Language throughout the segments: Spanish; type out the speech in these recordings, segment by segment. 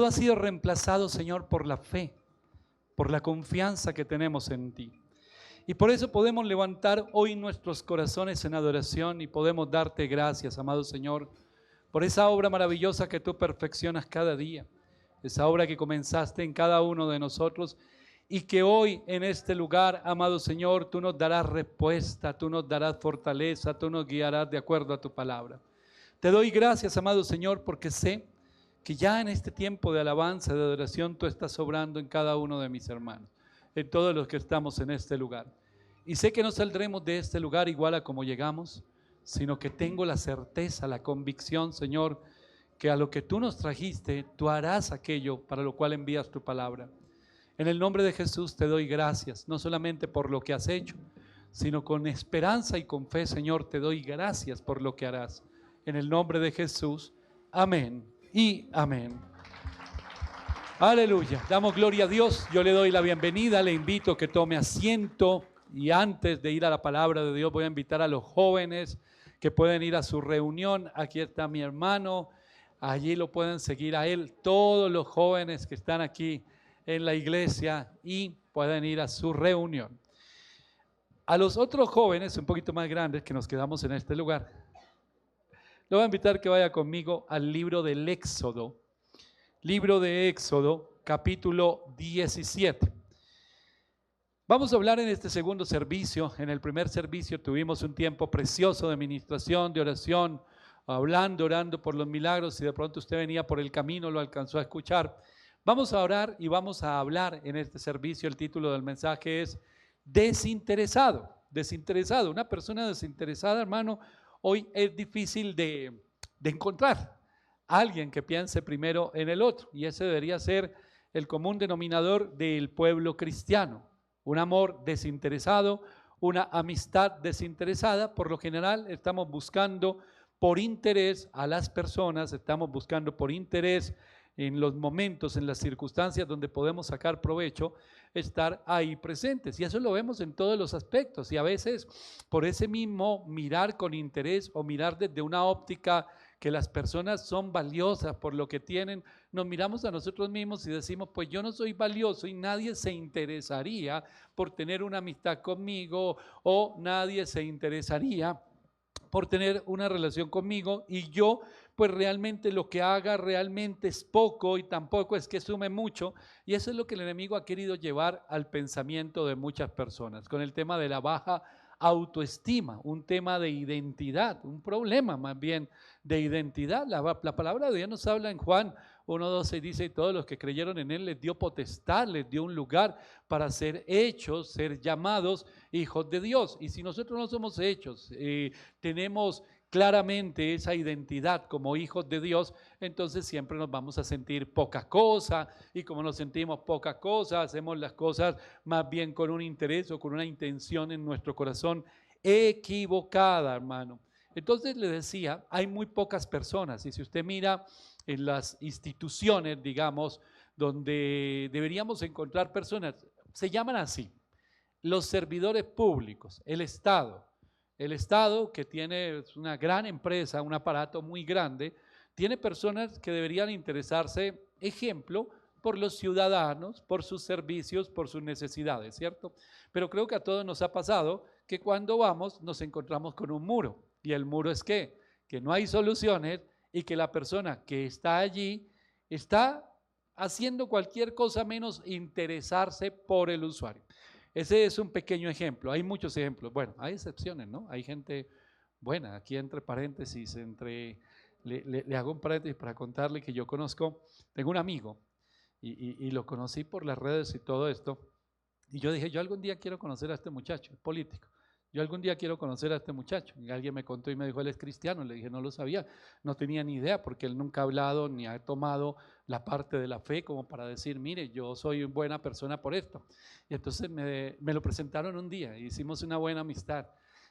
Todo ha sido reemplazado, Señor, por la fe, por la confianza que tenemos en ti. Y por eso podemos levantar hoy nuestros corazones en adoración y podemos darte gracias, amado Señor, por esa obra maravillosa que tú perfeccionas cada día, esa obra que comenzaste en cada uno de nosotros y que hoy en este lugar, amado Señor, tú nos darás respuesta, tú nos darás fortaleza, tú nos guiarás de acuerdo a tu palabra. Te doy gracias, amado Señor, porque sé que ya en este tiempo de alabanza, de adoración, tú estás obrando en cada uno de mis hermanos, en todos los que estamos en este lugar. Y sé que no saldremos de este lugar igual a como llegamos, sino que tengo la certeza, la convicción, Señor, que a lo que tú nos trajiste, tú harás aquello para lo cual envías tu palabra. En el nombre de Jesús te doy gracias, no solamente por lo que has hecho, sino con esperanza y con fe, Señor, te doy gracias por lo que harás. En el nombre de Jesús, amén y amén. Aleluya, damos gloria a Dios. Yo le doy la bienvenida, le invito a que tome asiento y antes de ir a la palabra de Dios voy a invitar a los jóvenes que pueden ir a su reunión. Aquí está mi hermano, allí lo pueden seguir a él, todos los jóvenes que están aquí en la iglesia y pueden ir a su reunión. A los otros jóvenes un poquito más grandes que nos quedamos en este lugar, le voy a invitar que vaya conmigo al libro del Éxodo. Libro de Éxodo, capítulo 17. Vamos a hablar en este segundo servicio. En el primer servicio tuvimos un tiempo precioso de ministración, de oración, orando por los milagros. Si de pronto usted venía por el camino, lo alcanzó a escuchar. Vamos a orar y vamos a hablar en este servicio. El título del mensaje es desinteresado. Desinteresado. Una persona desinteresada, hermano, hoy es difícil de encontrar. Alguien que piense primero en el otro, y ese debería ser el común denominador del pueblo cristiano. Un amor desinteresado, una amistad desinteresada. Por lo general estamos buscando por interés a las personas, estamos buscando por interés en los momentos, en las circunstancias donde podemos sacar provecho, estar ahí presentes. Y eso lo vemos en todos los aspectos. Y a veces por ese mismo mirar con interés o mirar desde una óptica que las personas son valiosas por lo que tienen, nos miramos a nosotros mismos y decimos, pues yo no soy valioso y nadie se interesaría por tener una amistad conmigo o nadie se interesaría por tener una relación conmigo y yo pues realmente lo que haga realmente es poco y tampoco es que sume mucho, y eso es lo que el enemigo ha querido llevar al pensamiento de muchas personas con el tema de la baja autoestima, un tema de identidad, un problema más bien de identidad. La palabra de Dios nos habla en Juan 1:12 y dice, y todos los que creyeron en él les dio potestad, les dio un lugar para ser hechos, ser llamados hijos de Dios. Y si nosotros no somos hechos, tenemos claramente esa identidad como hijos de Dios, entonces siempre nos vamos a sentir poca cosa, y como nos sentimos poca cosa, hacemos las cosas más bien con un interés o con una intención en nuestro corazón equivocada, hermano. Entonces le decía, hay muy pocas personas, y si usted mira en las instituciones, digamos, donde deberíamos encontrar personas, se llaman así, los servidores públicos, el Estado. El Estado, que tiene una gran empresa, un aparato muy grande, tiene personas que deberían interesarse, ejemplo, por los ciudadanos, por sus servicios, por sus necesidades, ¿cierto? Pero creo que a todos nos ha pasado que cuando vamos nos encontramos con un muro. ¿Y el muro es qué? Que no hay soluciones y que la persona que está allí está haciendo cualquier cosa menos interesarse por el usuario. Ese es un pequeño ejemplo, hay muchos ejemplos. Bueno, hay excepciones, ¿no? Hay gente buena. Aquí entre paréntesis, le hago un paréntesis para contarle que yo conozco, tengo un amigo y lo conocí por las redes y todo esto. Y yo dije, yo algún día quiero conocer a este muchacho, es político. Yo algún día quiero conocer a este muchacho. Y alguien me contó y me dijo, él es cristiano. Le dije, no lo sabía, no tenía ni idea, porque él nunca ha hablado ni ha tomado la parte de la fe como para decir, mire, yo soy buena persona por esto. Y entonces me lo presentaron un día, hicimos una buena amistad.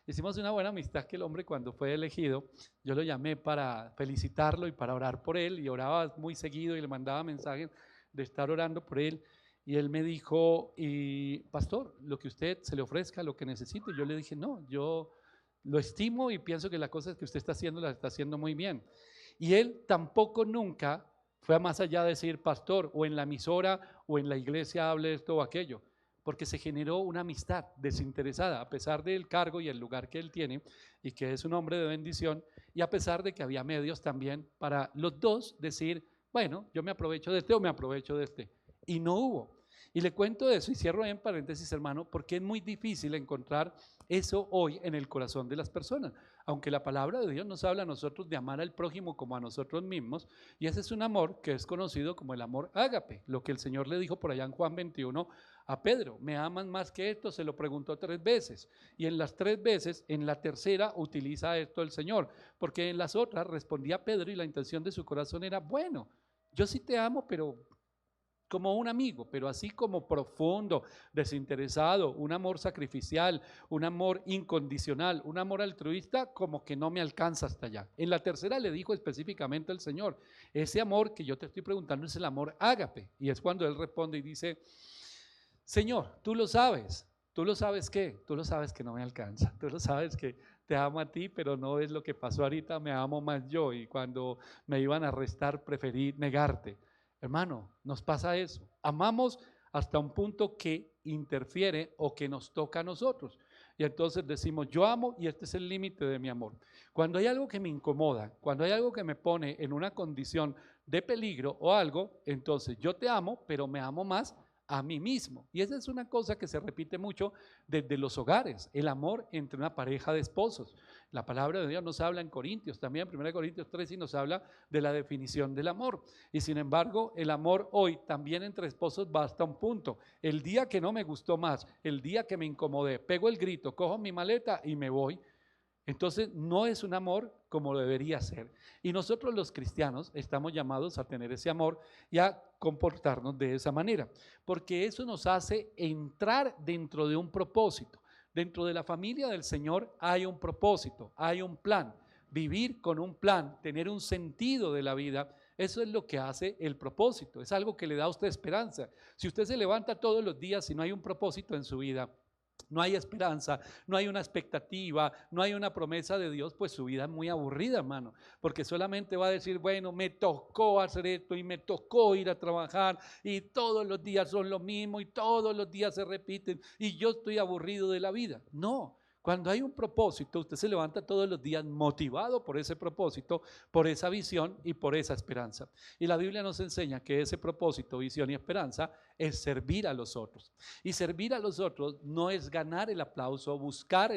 Hicimos una buena amistad que el hombre, cuando fue elegido, yo lo llamé para felicitarlo y para orar por él, y oraba muy seguido y le mandaba mensajes de estar orando por él. Y él me dijo, y pastor, lo que usted se le ofrezca, lo que necesite. Yo le dije, no, yo lo estimo y pienso que las cosas que usted está haciendo las está haciendo muy bien. Y él tampoco nunca Fue más allá de decir pastor o en la emisora o en la iglesia hable esto o aquello, porque se generó una amistad desinteresada, a pesar del cargo y el lugar que él tiene y que es un hombre de bendición, y a pesar de que había medios también para los dos decir, bueno, yo me aprovecho de este o me aprovecho de este. Y no hubo. Y le cuento eso y cierro en paréntesis, hermano, porque es muy difícil encontrar eso hoy en el corazón de las personas. Aunque la palabra de Dios nos habla a nosotros de amar al prójimo como a nosotros mismos, y ese es un amor que es conocido como el amor ágape, lo que el Señor le dijo por allá en Juan 21 a Pedro, ¿me aman más que esto? Se lo preguntó 3 veces, y en las 3 veces, en la tercera utiliza esto el Señor, porque en las otras respondía Pedro y la intención de su corazón era, bueno, yo sí te amo, pero como un amigo, pero así como profundo, desinteresado, un amor sacrificial, un amor incondicional, un amor altruista, como que no me alcanza hasta allá. En la tercera le dijo específicamente el Señor, ese amor que yo te estoy preguntando es el amor ágape, y es cuando él responde y dice, Señor, tú lo sabes. ¿Tú lo sabes qué? Tú lo sabes que no me alcanza. Tú lo sabes que te amo a ti, pero no es lo que pasó ahorita, me amo más yo. Y cuando me iban a arrestar, preferí negarte. Hermano, nos pasa eso. Amamos hasta un punto que interfiere o que nos toca a nosotros. Y entonces decimos, yo amo y este es el límite de mi amor. Cuando hay algo que me incomoda, cuando hay algo que me pone en una condición de peligro o algo, entonces yo te amo, pero me amo más a mí mismo. Y esa es una cosa que se repite mucho desde los hogares, el amor entre una pareja de esposos. La palabra de Dios nos habla en Corintios, también 1 Corintios 3, y nos habla de la definición del amor. Y sin embargo, el amor hoy también entre esposos va hasta un punto. El día que no me gustó más, el día que me incomodé, pego el grito, cojo mi maleta y me voy. Entonces no es un amor como debería ser. Y nosotros los cristianos estamos llamados a tener ese amor y a comportarnos de esa manera, porque eso nos hace entrar dentro de un propósito. Dentro de la familia del Señor hay un propósito, hay un plan. Vivir con un plan, tener un sentido de la vida, eso es lo que hace el propósito. Es algo que le da a usted esperanza. Si usted se levanta todos los días y no hay un propósito en su vida, no hay esperanza, no hay una expectativa, no hay una promesa de Dios, pues su vida es muy aburrida, hermano, porque solamente va a decir, bueno, me tocó hacer esto y me tocó ir a trabajar y todos los días son lo mismo y todos los días se repiten y yo estoy aburrido de la vida. No. Cuando hay un propósito, usted se levanta todos los días motivado por ese propósito, por esa visión y por esa esperanza. Y la Biblia nos enseña que ese propósito, visión y esperanza es servir a los otros. Y servir a los otros no es ganar el aplauso, buscar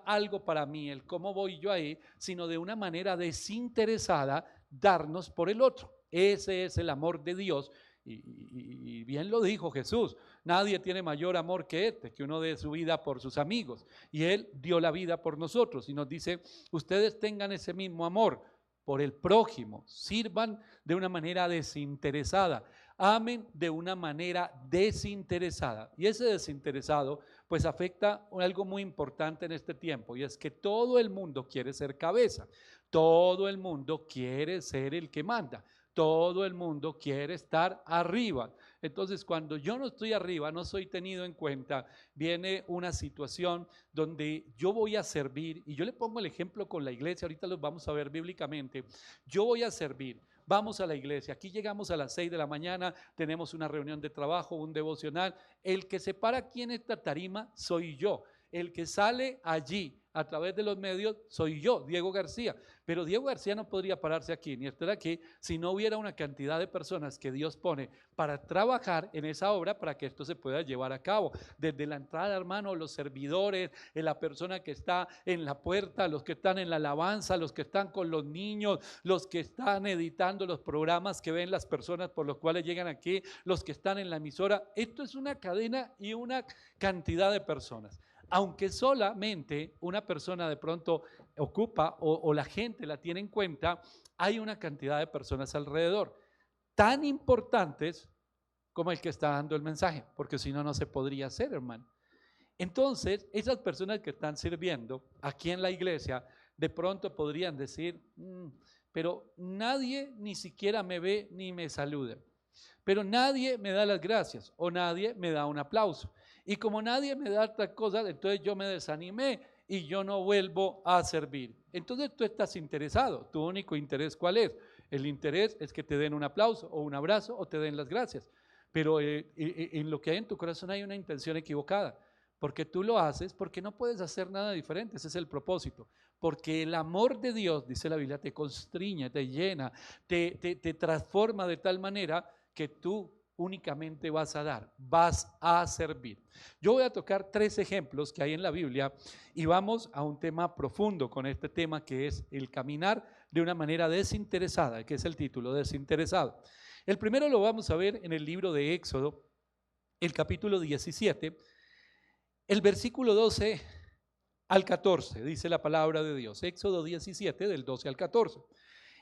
algo para mí, el cómo voy yo ahí, sino de una manera desinteresada darnos por el otro. Ese es el amor de Dios. Y bien lo dijo Jesús, nadie tiene mayor amor que este, que uno dé su vida por sus amigos. Y Él dio la vida por nosotros y nos dice, ustedes tengan ese mismo amor por el prójimo, sirvan de una manera desinteresada, amen de una manera desinteresada. Y ese desinteresado pues afecta algo muy importante en este tiempo, y es que todo el mundo quiere ser cabeza, todo el mundo quiere ser el que manda. Todo el mundo quiere estar arriba. Entonces, cuando yo no estoy arriba, no soy tenido en cuenta, viene una situación donde yo voy a servir, y yo le pongo el ejemplo con la iglesia, ahorita los vamos a ver bíblicamente. Yo voy a servir. Vamos a la iglesia, aquí llegamos a las 6 de la mañana, tenemos una reunión de trabajo, un devocional. El que se para aquí en esta tarima soy yo. El que sale allí a través de los medios soy yo, Diego García. Pero Diego García no podría pararse aquí ni estar aquí si no hubiera una cantidad de personas que Dios pone para trabajar en esa obra para que esto se pueda llevar a cabo. Desde la entrada, hermano, los servidores, la persona que está en la puerta, los que están en la alabanza, los que están con los niños, los que están editando los programas que ven las personas por los cuales llegan aquí, los que están en la emisora. Esto es una cadena y una cantidad de personas. Aunque solamente una persona de pronto ocupa o la gente la tiene en cuenta, hay una cantidad de personas alrededor, tan importantes como el que está dando el mensaje, porque si no, no se podría hacer, hermano. Entonces, esas personas que están sirviendo aquí en la iglesia, de pronto podrían decir, pero nadie ni siquiera me ve ni me saluda, pero nadie me da las gracias o nadie me da un aplauso. Y como nadie me da estas cosas, entonces yo me desanimé y yo no vuelvo a servir. Entonces tú estás interesado. ¿Tu único interés cuál es? El interés es que te den un aplauso o un abrazo o te den las gracias. Pero en lo que hay en tu corazón hay una intención equivocada. Porque tú lo haces porque no puedes hacer nada diferente. Ese es el propósito. Porque el amor de Dios, dice la Biblia, te constriñe, te llena, te transforma de tal manera que tú únicamente vas a dar, vas a servir. Yo voy a tocar 3 ejemplos que hay en la Biblia y vamos a un tema profundo con este tema, que es el caminar de una manera desinteresada, que es el título, desinteresado. El primero lo vamos a ver en el libro de Éxodo, el capítulo 17, el versículo 12 al 14, dice la palabra de Dios. Éxodo 17, del 12 al 14.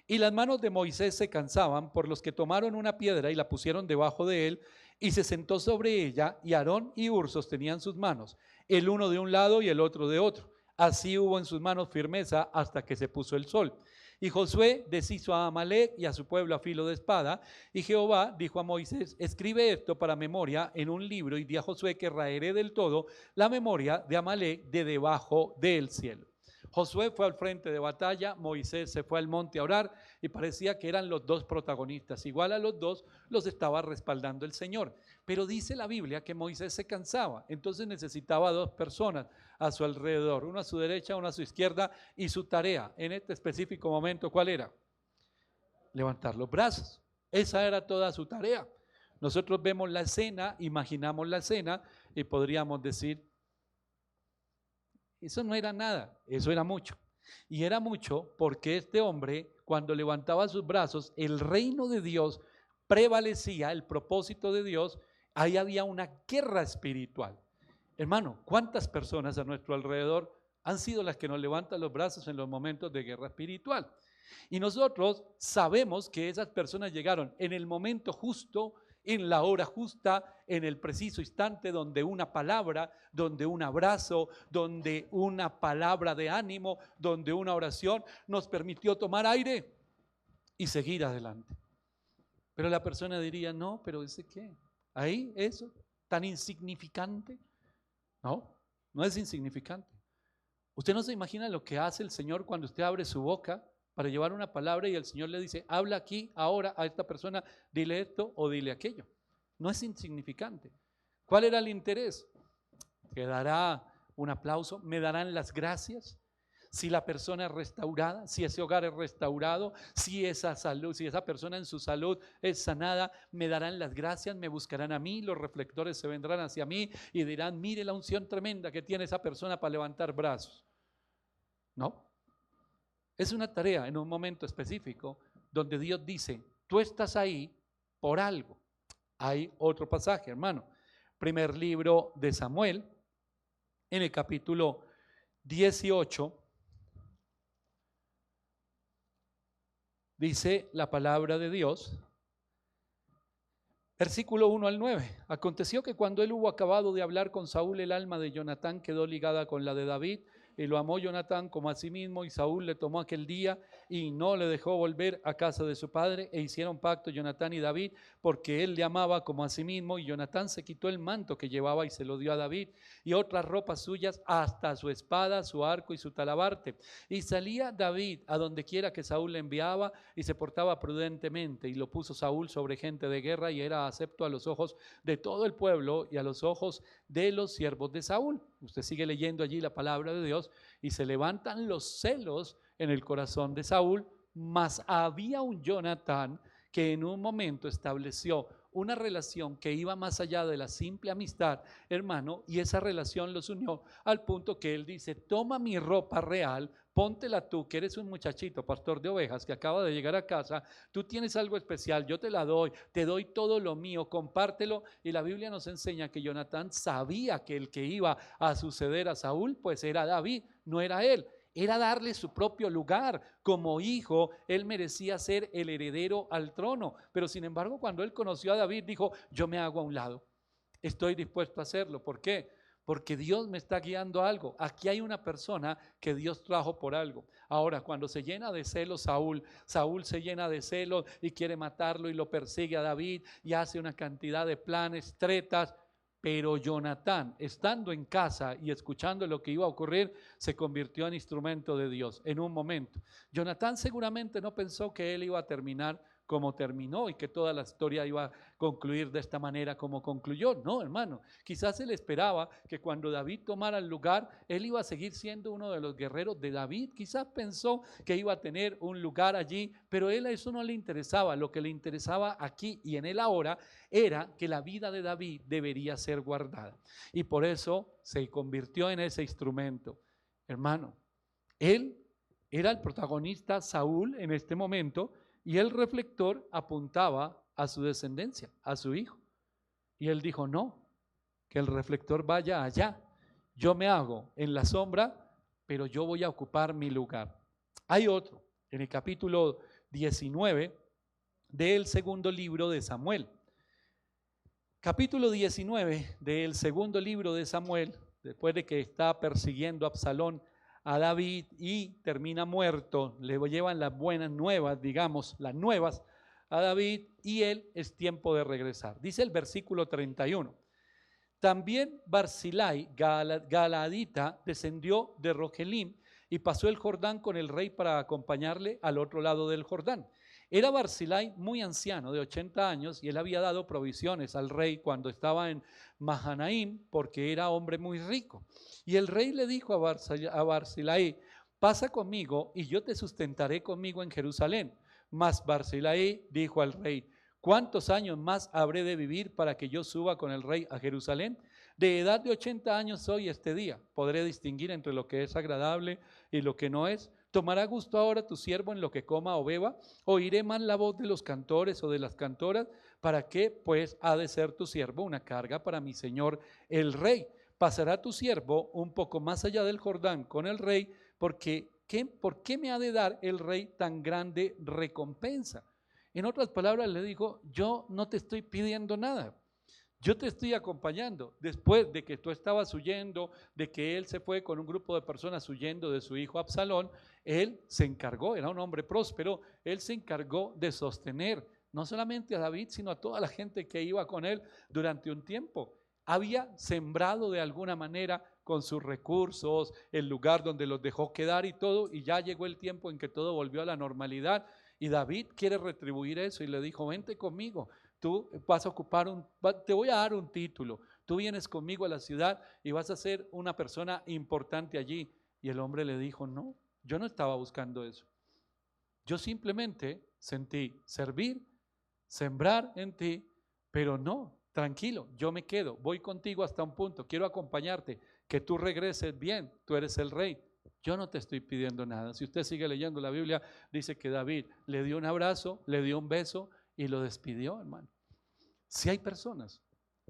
Y las manos de Moisés se cansaban, por los que tomaron una piedra y la pusieron debajo de él, y se sentó sobre ella, y Aarón y Hur sostenían sus manos, el uno de un lado y el otro de otro. Así hubo en sus manos firmeza hasta que se puso el sol. Y Josué deshizo a Amalec y a su pueblo a filo de espada. Y Jehová dijo a Moisés: escribe esto para memoria en un libro, y di a Josué que raeré del todo la memoria de Amalec de debajo del cielo. Josué fue al frente de batalla, Moisés se fue al monte a orar, y parecía que eran los dos protagonistas. Igual a los dos los estaba respaldando el Señor. Pero dice la Biblia que Moisés se cansaba, entonces necesitaba 2 personas a su alrededor, uno a su derecha, uno a su izquierda, y su tarea en este específico momento, ¿cuál era? Levantar los brazos. Esa era toda su tarea. Nosotros vemos la escena, imaginamos la escena y podríamos decir: eso no era nada, eso era mucho. Y era mucho porque este hombre, cuando levantaba sus brazos, el reino de Dios prevalecía, el propósito de Dios. Ahí había una guerra espiritual. Hermano, ¿cuántas personas a nuestro alrededor han sido las que nos levantan los brazos en los momentos de guerra espiritual? Y nosotros sabemos que esas personas llegaron en el momento justo, en la hora justa, en el preciso instante donde una palabra, donde un abrazo, donde una palabra de ánimo, donde una oración nos permitió tomar aire y seguir adelante. Pero la persona diría: no, pero ¿ese qué? Ahí, eso, tan insignificante. No, no es insignificante. Usted no se imagina lo que hace el Señor cuando usted abre su boca para llevar una palabra y el Señor le dice: habla aquí, ahora, a esta persona, dile esto o dile aquello. No es insignificante. ¿Cuál era el interés? ¿Que dará un aplauso? ¿Me darán las gracias? Si la persona es restaurada, si ese hogar es restaurado, si esa salud, si esa persona en su salud es sanada, me darán las gracias, me buscarán a mí, los reflectores se vendrán hacia mí y dirán: mire la unción tremenda que tiene esa persona para levantar brazos. No. Es una tarea en un momento específico donde Dios dice: tú estás ahí por algo. Hay otro pasaje, hermano. Primer libro de Samuel, en el capítulo 18, dice la palabra de Dios, versículo 1 al 9. Aconteció que cuando él hubo acabado de hablar con Saúl, el alma de Jonatán quedó ligada con la de David, y lo amó Jonatán como a sí mismo, y Saúl le tomó aquel día y no le dejó volver a casa de su padre, e hicieron pacto Jonatán y David, porque él le amaba como a sí mismo. Y Jonatán se quitó el manto que llevaba y se lo dio a David, y otras ropas suyas, hasta su espada, su arco y su talabarte. Y salía David a donde quiera que Saúl le enviaba, y se portaba prudentemente, y lo puso Saúl sobre gente de guerra, y era acepto a los ojos de todo el pueblo y a los ojos de los siervos de Saúl. Usted sigue leyendo allí la palabra de Dios, y se levantan los celos en el corazón de Saúl. Mas había un Jonatán que en un momento estableció una relación que iba más allá de la simple amistad, hermano, y esa relación los unió al punto que él dice: toma mi ropa real, póntela tú, que eres un muchachito, pastor de ovejas, que acaba de llegar a casa, tú tienes algo especial, yo te la doy, te doy todo lo mío, compártelo. Y la Biblia nos enseña que Jonatán sabía que el que iba a suceder a Saúl, pues era David, no era él. Era darle su propio lugar. Como hijo, él merecía ser el heredero al trono. Pero sin embargo, cuando él conoció a David, dijo: yo me hago a un lado. Estoy dispuesto a hacerlo. ¿Por qué? Porque Dios me está guiando a algo. Aquí hay una persona que Dios trajo por algo. Ahora, cuando se llena de celos Saúl se llena de celos y quiere matarlo y lo persigue a David y hace una cantidad de planes, tretas. Pero Jonatán, estando en casa y escuchando lo que iba a ocurrir, se convirtió en instrumento de Dios en un momento. Jonatán seguramente no pensó que él iba a terminar como terminó y que toda la historia iba a concluir de esta manera como concluyó. No, hermano, quizás él esperaba que cuando David tomara el lugar, él iba a seguir siendo uno de los guerreros de David. Quizás pensó que iba a tener un lugar allí, pero a él eso no le interesaba. Lo que le interesaba aquí y en él ahora era que la vida de David debería ser guardada. Y por eso se convirtió en ese instrumento. Hermano, él era el protagonista, Saúl, en este momento, y el reflector apuntaba a su descendencia, a su hijo. Y él dijo, no, que el reflector vaya allá. Yo me hago en la sombra, pero yo voy a ocupar mi lugar. Hay otro, en el capítulo 19 del segundo libro de Samuel. Capítulo 19 del segundo libro de Samuel, después de que está persiguiendo a Absalón a David y termina muerto, le llevan las buenas nuevas, digamos, las nuevas a David y él es tiempo de regresar. Dice el versículo 31. También Barzillai, Galaadita, descendió de Rogelim y pasó el Jordán con el rey para acompañarle al otro lado del Jordán. Era Barzillai muy anciano, de 80 años, y él había dado provisiones al rey cuando estaba en Mahanaim, porque era hombre muy rico. Y el rey le dijo a Barzillai, pasa conmigo y yo te sustentaré conmigo en Jerusalén. Mas Barzillai dijo al rey, ¿cuántos años más habré de vivir para que yo suba con el rey a Jerusalén? De edad de 80 años soy este día. ¿Podré distinguir entre lo que es agradable y lo que no es? ¿Tomará gusto ahora tu siervo en lo que coma o beba? ¿Oiré más la voz de los cantores o de las cantoras? ¿Para qué, pues, ha de ser tu siervo una carga para mi señor el rey? ¿Pasará tu siervo un poco más allá del Jordán con el rey? ¿Por qué me ha de dar el rey tan grande recompensa? En otras palabras le dijo, yo no te estoy pidiendo nada, yo te estoy acompañando. Después de que tú estabas huyendo, de que él se fue con un grupo de personas huyendo de su hijo Absalón, él se encargó, era un hombre próspero, él se encargó de sostener no solamente a David, sino a toda la gente que iba con él durante un tiempo. Había sembrado de alguna manera con sus recursos el lugar donde los dejó quedar y todo, y ya llegó el tiempo en que todo volvió a la normalidad. Y David quiere retribuir eso y le dijo, vente conmigo, tú vas a ocupar te voy a dar un título, tú vienes conmigo a la ciudad y vas a ser una persona importante allí. Y el hombre le dijo, no, yo no estaba buscando eso. Yo simplemente sentí servir, sembrar en ti, pero no, tranquilo, yo me quedo, voy contigo hasta un punto, quiero acompañarte, que tú regreses bien, tú eres el rey. Yo no te estoy pidiendo nada. Si usted sigue leyendo la Biblia, dice que David le dio un abrazo, le dio un beso y lo despidió, hermano. Si hay personas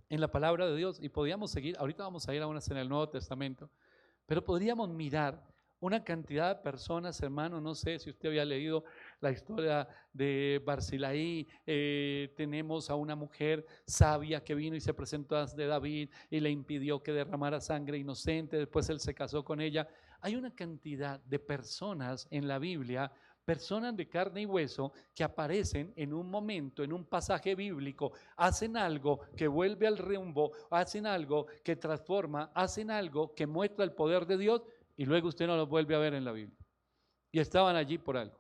en la palabra de Dios, y podríamos seguir, ahorita vamos a ir a unas en el Nuevo Testamento, pero podríamos mirar una cantidad de personas, hermano, no sé si usted había leído la historia de Barzillai, tenemos a una mujer sabia que vino y se presentó ante David y le impidió que derramara sangre inocente, después él se casó con ella. Hay una cantidad de personas en la Biblia, personas de carne y hueso, que aparecen en un momento, en un pasaje bíblico, hacen algo que vuelve al rumbo, hacen algo que transforma, hacen algo que muestra el poder de Dios, y luego usted no los vuelve a ver en la Biblia. Y estaban allí por algo.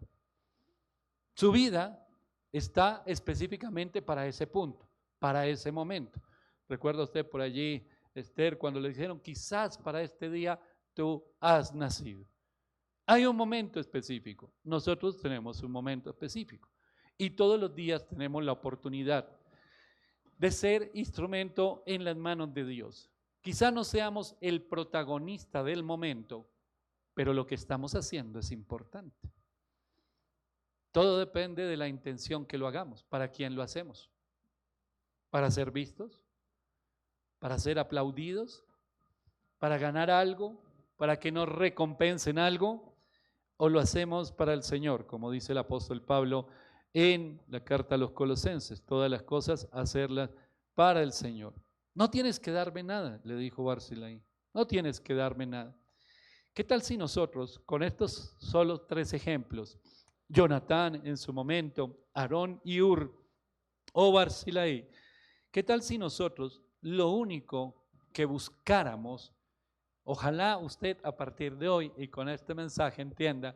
Su vida está específicamente para ese punto, para ese momento. ¿Recuerda usted por allí, Esther, cuando le dijeron, quizás para este día tú has nacido? Hay un momento específico. Nosotros tenemos un momento específico. Y todos los días tenemos la oportunidad de ser instrumento en las manos de Dios. Quizá no seamos el protagonista del momento, pero lo que estamos haciendo es importante. Todo depende de la intención que lo hagamos. ¿Para quién lo hacemos? ¿Para ser vistos? ¿Para ser aplaudidos? ¿Para ganar algo? ¿Para que nos recompensen algo? ¿O lo hacemos para el Señor? Como dice el apóstol Pablo en la carta a los Colosenses, todas las cosas hacerlas para el Señor. No tienes que darme nada, le dijo Barzillai, no tienes que darme nada. ¿Qué tal si nosotros, con estos solo 3 ejemplos, Jonatán en su momento, Aarón y Hur o Barzillai, qué tal si nosotros lo único que buscáramos, ojalá usted a partir de hoy y con este mensaje entienda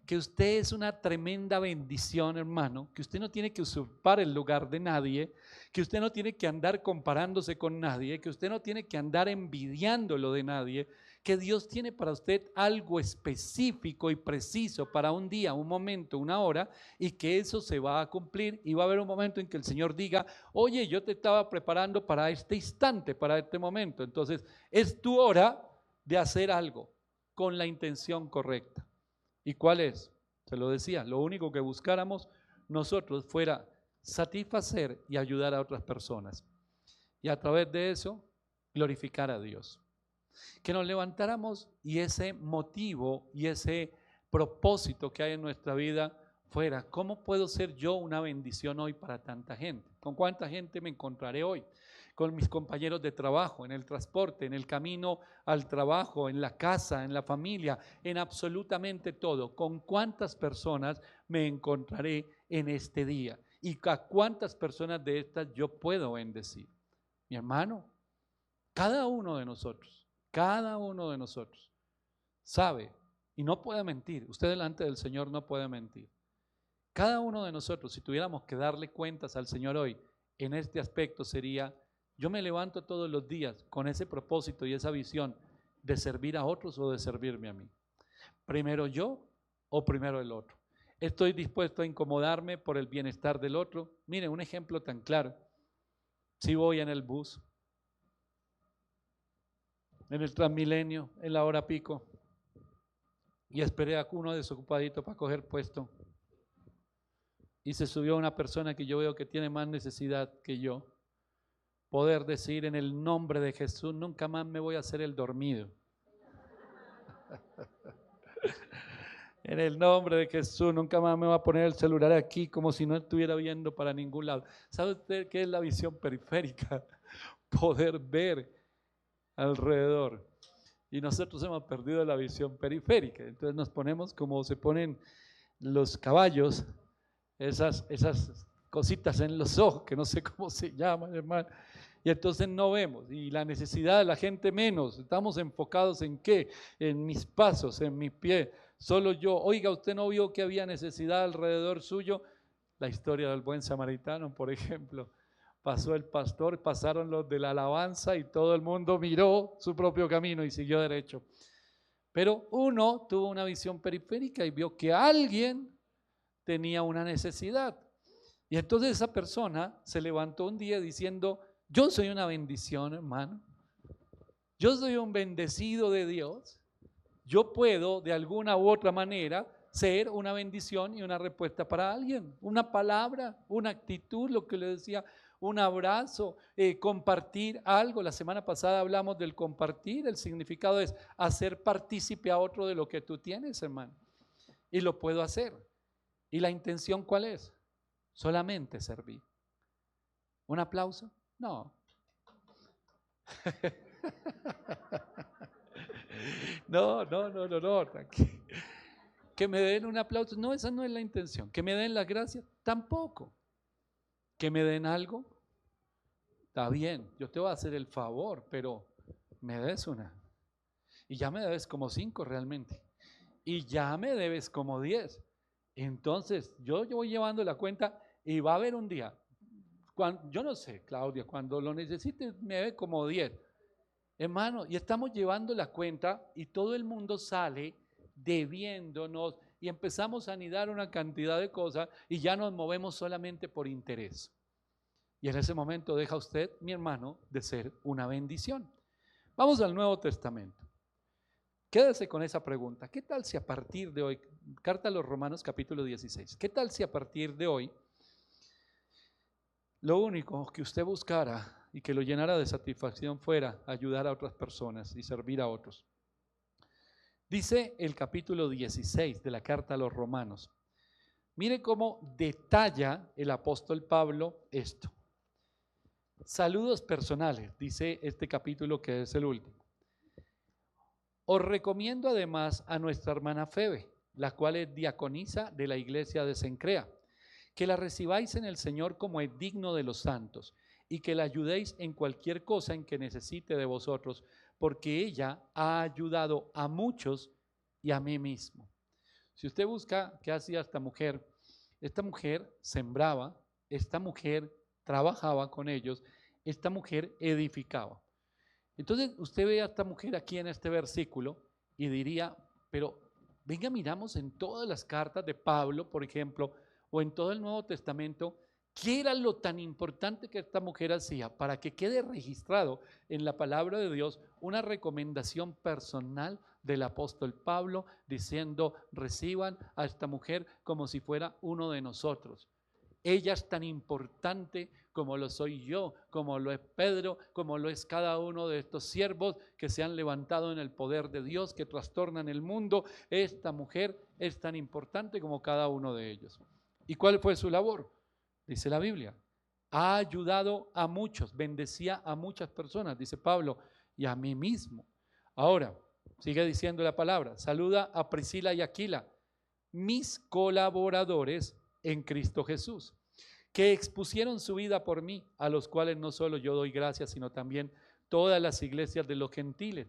que usted es una tremenda bendición, hermano, que usted no tiene que usurpar el lugar de nadie, que usted no tiene que andar comparándose con nadie, que usted no tiene que andar envidiando lo de nadie, que Dios tiene para usted algo específico y preciso para un día, un momento, una hora, y que eso se va a cumplir y va a haber un momento en que el Señor diga, oye, yo te estaba preparando para este instante, para este momento. Entonces, es tu hora de hacer algo con la intención correcta. ¿Y cuál es? Se lo decía, lo único que buscáramos nosotros fuera satisfacer y ayudar a otras personas. Y a través de eso, glorificar a Dios. Que nos levantáramos y ese motivo y ese propósito que hay en nuestra vida fuera, ¿cómo puedo ser yo una bendición hoy para tanta gente? ¿Con cuánta gente me encontraré hoy? Con mis compañeros de trabajo, en el transporte, en el camino al trabajo, en la casa, en la familia, en absolutamente todo. ¿Con cuántas personas me encontraré en este día? ¿Y a cuántas personas de estas yo puedo bendecir? Mi hermano, cada uno de nosotros sabe y no puede mentir. Usted delante del Señor no puede mentir. Cada uno de nosotros, si tuviéramos que darle cuentas al Señor hoy, en este aspecto sería, yo me levanto todos los días con ese propósito y esa visión de servir a otros o de servirme a mí. ¿Primero yo o primero el otro? ¿Estoy dispuesto a incomodarme por el bienestar del otro? Mire, un ejemplo tan claro. Si voy en el bus, en el Transmilenio, en la hora pico, y esperé a uno desocupadito para coger puesto, y se subió una persona que yo veo que tiene más necesidad que yo, poder decir en el nombre de Jesús, nunca más me voy a hacer el dormido. En el nombre de Jesús, nunca más me voy a poner el celular aquí como si no estuviera viendo para ningún lado. ¿Sabe usted qué es la visión periférica? Poder ver alrededor. Y nosotros hemos perdido la visión periférica. Entonces nos ponemos como se ponen los caballos, esas cositas en los ojos, que no sé cómo se llaman, hermano. Y entonces no vemos. Y la necesidad de la gente menos. Estamos enfocados en qué? En mis pasos, en mis pies. Solo yo. Oiga, ¿usted no vio que había necesidad alrededor suyo? La historia del buen samaritano, por ejemplo. Pasó el pastor, pasaron los de la alabanza y todo el mundo miró su propio camino y siguió derecho. Pero uno tuvo una visión periférica y vio que alguien tenía una necesidad. Y entonces esa persona se levantó un día diciendo, yo soy una bendición, hermano. Yo soy un bendecido de Dios. Yo puedo de alguna u otra manera ser una bendición y una respuesta para alguien. Una palabra, una actitud, lo que le decía, un abrazo, compartir algo. La semana pasada hablamos del compartir. El significado es hacer partícipe a otro de lo que tú tienes, hermano. Y lo puedo hacer. ¿Y la intención cuál es? Solamente servir. ¿Un aplauso? No. No. Que me den un aplauso. No, esa no es la intención. Que me den las gracias. Tampoco. Que me den algo. Está bien, yo te voy a hacer el favor, pero me debes una. Y ya me debes como 5 realmente. Y ya me debes como 10. Entonces, yo voy llevando la cuenta y va a haber un día. Yo no sé, Claudia, cuando lo necesites me debe como 10. Hermano, y estamos llevando la cuenta y todo el mundo sale debiéndonos y empezamos a anidar una cantidad de cosas y ya nos movemos solamente por interés. Y en ese momento deja usted, mi hermano, de ser una bendición. Vamos al Nuevo Testamento. Quédese con esa pregunta. ¿Qué tal si a partir de hoy, carta a los Romanos capítulo 16, qué tal si a partir de hoy lo único que usted buscara y que lo llenara de satisfacción fuera ayudar a otras personas y servir a otros? Dice el capítulo 16 de la carta a los Romanos. Mire cómo detalla el apóstol Pablo esto. Saludos personales, dice este capítulo que es el último. Os recomiendo además a nuestra hermana Febe, la cual es diaconisa de la iglesia de Cencrea, que la recibáis en el Señor como es digno de los santos. y que la ayudéis en cualquier cosa en que necesite de vosotros, porque ella ha ayudado a muchos y a mí mismo. Si usted busca qué hacía esta mujer sembraba, esta mujer trabajaba con ellos, esta mujer edificaba. Entonces usted ve a esta mujer aquí en este versículo y diría, pero venga, miramos en todas las cartas de Pablo, por ejemplo, o en todo el Nuevo Testamento, ¿qué era lo tan importante que esta mujer hacía para que quede registrado en la palabra de Dios una recomendación personal del apóstol Pablo diciendo, reciban a esta mujer como si fuera uno de nosotros? Ella es tan importante como lo soy yo, como lo es Pedro, como lo es cada uno de estos siervos que se han levantado en el poder de Dios, que trastornan el mundo. Esta mujer es tan importante como cada uno de ellos. ¿Y cuál fue su labor? Dice la Biblia, ha ayudado a muchos, bendecía a muchas personas, dice Pablo, y a mí mismo. Ahora, sigue diciendo la palabra, saluda a Priscila y Aquila, mis colaboradores en Cristo Jesús, que expusieron su vida por mí, a los cuales no solo yo doy gracias, sino también todas las iglesias de los gentiles.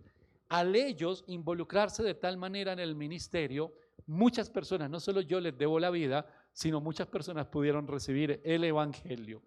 Al ellos involucrarse de tal manera en el ministerio, muchas personas, no solo yo les debo la vida, sino muchas personas pudieron recibir el evangelio.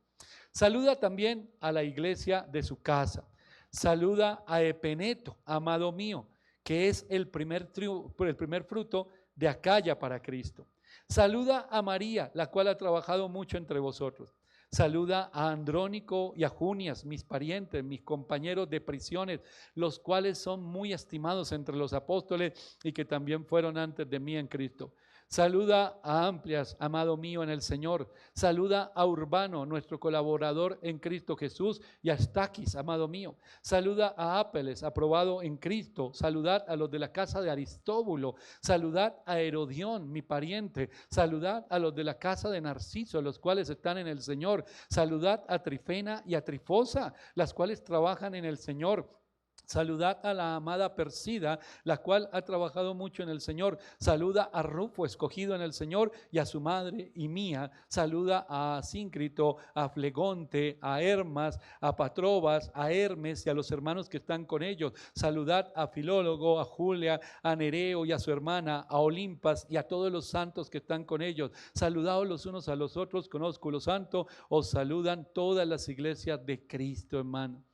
Saluda también a la iglesia de su casa. Saluda a Epeneto, amado mío, que es el primer fruto de Acaya para Cristo. Saluda a María, la cual ha trabajado mucho entre vosotros. Saluda a Andrónico y a Junias, mis parientes, mis compañeros de prisiones, los cuales son muy estimados entre los apóstoles y que también fueron antes de mí en Cristo. Saluda a Amplias, amado mío en el Señor. Saluda a Urbano, nuestro colaborador en Cristo Jesús, y a Estaquis, amado mío. Saluda a Apeles, aprobado en Cristo. Saludad a los de la casa de Aristóbulo. Saludad a Herodión, mi pariente. Saludad a los de la casa de Narciso, los cuales están en el Señor. Saludad a Trifena y a Trifosa, las cuales trabajan en el Señor. Saludad a la amada Persida, la cual ha trabajado mucho en el Señor. Saluda a Rufo, escogido en el Señor, y a su madre y mía. Saluda a Síncrito, a Flegonte, a Hermas, a Patrobas, a Hermes y a los hermanos que están con ellos. Saludad a Filólogo, a Julia, a Nereo y a su hermana, a Olimpas y a todos los santos que están con ellos. Saludaos los unos a los otros con ósculo santo. Os saludan todas las iglesias de Cristo, hermano.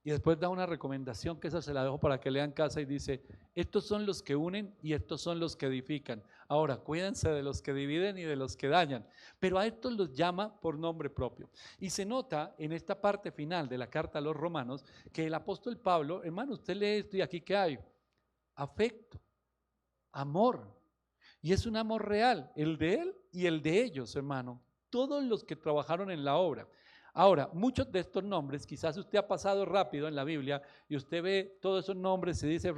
Y después da una recomendación que esa se la dejo para que lean en casa y dice, estos son los que unen y estos son los que edifican. Ahora, cuídense de los que dividen y de los que dañan, pero a estos los llama por nombre propio. Y se nota en esta parte final de la carta a los romanos que el apóstol Pablo, hermano, usted lee esto y aquí ¿qué hay? Afecto, amor. Y es un amor real, el de él y el de ellos, hermano. Todos los que trabajaron en la obra. Ahora, muchos de estos nombres, quizás usted ha pasado rápido en la Biblia y usted ve todos esos nombres y dice,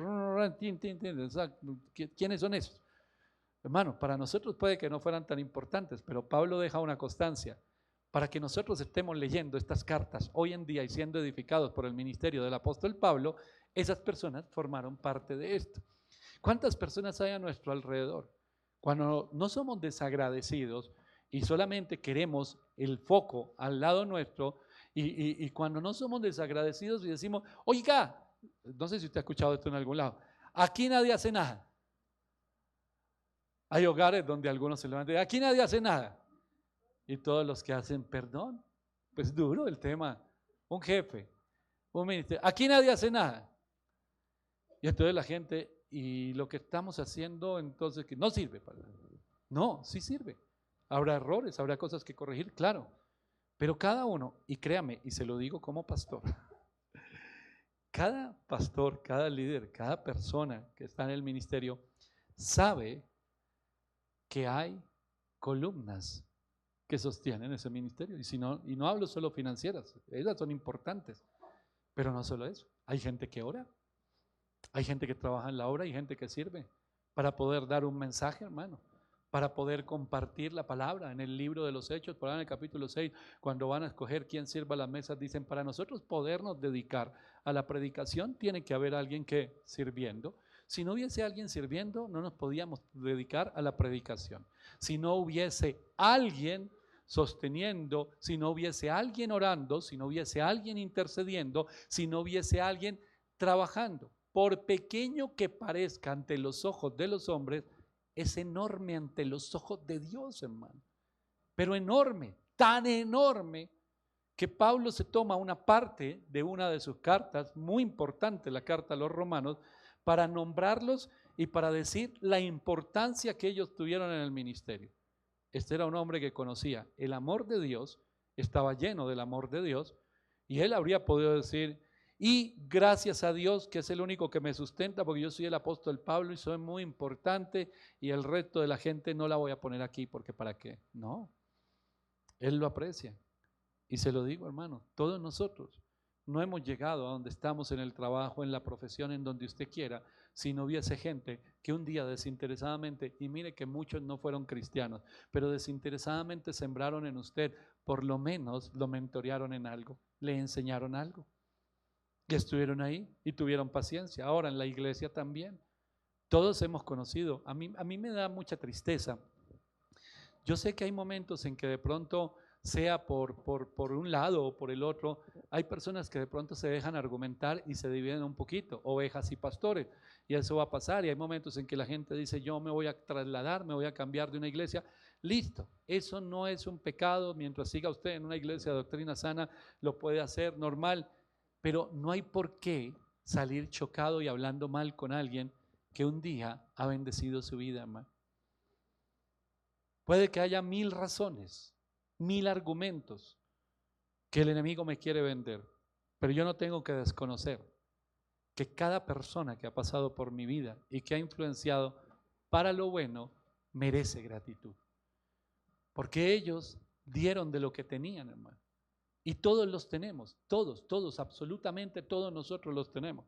¿quiénes son esos? Hermano, para nosotros puede que no fueran tan importantes, pero Pablo deja una constancia. Para que nosotros estemos leyendo estas cartas hoy en día y siendo edificados por el ministerio del apóstol Pablo, esas personas formaron parte de esto. ¿Cuántas personas hay a nuestro alrededor? Cuando no somos desagradecidos, y solamente queremos el foco al lado nuestro, y cuando no somos desagradecidos y decimos, oiga, no sé si usted ha escuchado esto en algún lado, aquí nadie hace nada. Hay hogares donde algunos se levantan, aquí nadie hace nada. Y todos los que hacen perdón, pues duro el tema. Un jefe, un ministerio, aquí nadie hace nada. Y entonces la gente, y lo que estamos haciendo entonces que no sirve para nada. No, sí sirve. Habrá errores, habrá cosas que corregir, claro. Pero cada uno, y créame, y se lo digo como pastor, cada pastor, cada líder, cada persona que está en el ministerio sabe que hay columnas que sostienen ese ministerio. Y no hablo solo financieras, ellas son importantes, pero no solo eso. Hay gente que ora, hay gente que trabaja en la obra, hay gente que sirve para poder dar un mensaje, hermano, para poder compartir la palabra. En el libro de los Hechos, por ahí en el capítulo 6, cuando van a escoger quién sirva a las mesas, dicen, para nosotros podernos dedicar a la predicación, tiene que haber alguien que sirviendo. Si no hubiese alguien sirviendo, no nos podíamos dedicar a la predicación. Si no hubiese alguien sosteniendo, si no hubiese alguien orando, si no hubiese alguien intercediendo, si no hubiese alguien trabajando. Por pequeño que parezca ante los ojos de los hombres, es enorme ante los ojos de Dios, hermano. Pero enorme, tan enorme, que Pablo se toma una parte de una de sus cartas, muy importante, la carta a los romanos, para nombrarlos y para decir la importancia que ellos tuvieron en el ministerio. Este era un hombre que conocía el amor de Dios, estaba lleno del amor de Dios, y él habría podido decir, y gracias a Dios que es el único que me sustenta, porque yo soy el apóstol Pablo y soy muy importante, y el resto de la gente no la voy a poner aquí, porque ¿para qué? No, él lo aprecia. Y se lo digo, hermano, todos nosotros no hemos llegado a donde estamos en el trabajo, en la profesión, en donde usted quiera, si no hubiese gente que un día desinteresadamente, y mire que muchos no fueron cristianos, pero desinteresadamente sembraron en usted, por lo menos lo mentorearon en algo, le enseñaron algo, y estuvieron ahí y tuvieron paciencia. Ahora en la iglesia también, todos hemos conocido, a mí me da mucha tristeza. Yo sé que hay momentos en que de pronto, sea por un lado o por el otro, hay personas que de pronto se dejan argumentar y se dividen un poquito, ovejas y pastores, y eso va a pasar, y hay momentos en que la gente dice, yo me voy a trasladar, me voy a cambiar de una iglesia, listo, eso no es un pecado, mientras siga usted en una iglesia de doctrina sana, lo puede hacer normal, pero no hay por qué salir chocado y hablando mal con alguien que un día ha bendecido su vida, hermano. Puede que haya 1000 razones, 1000 argumentos que el enemigo me quiere vender, pero yo no tengo que desconocer que cada persona que ha pasado por mi vida y que ha influenciado para lo bueno merece gratitud, porque ellos dieron de lo que tenían, hermano, y todos los tenemos, todos, absolutamente todos nosotros los tenemos.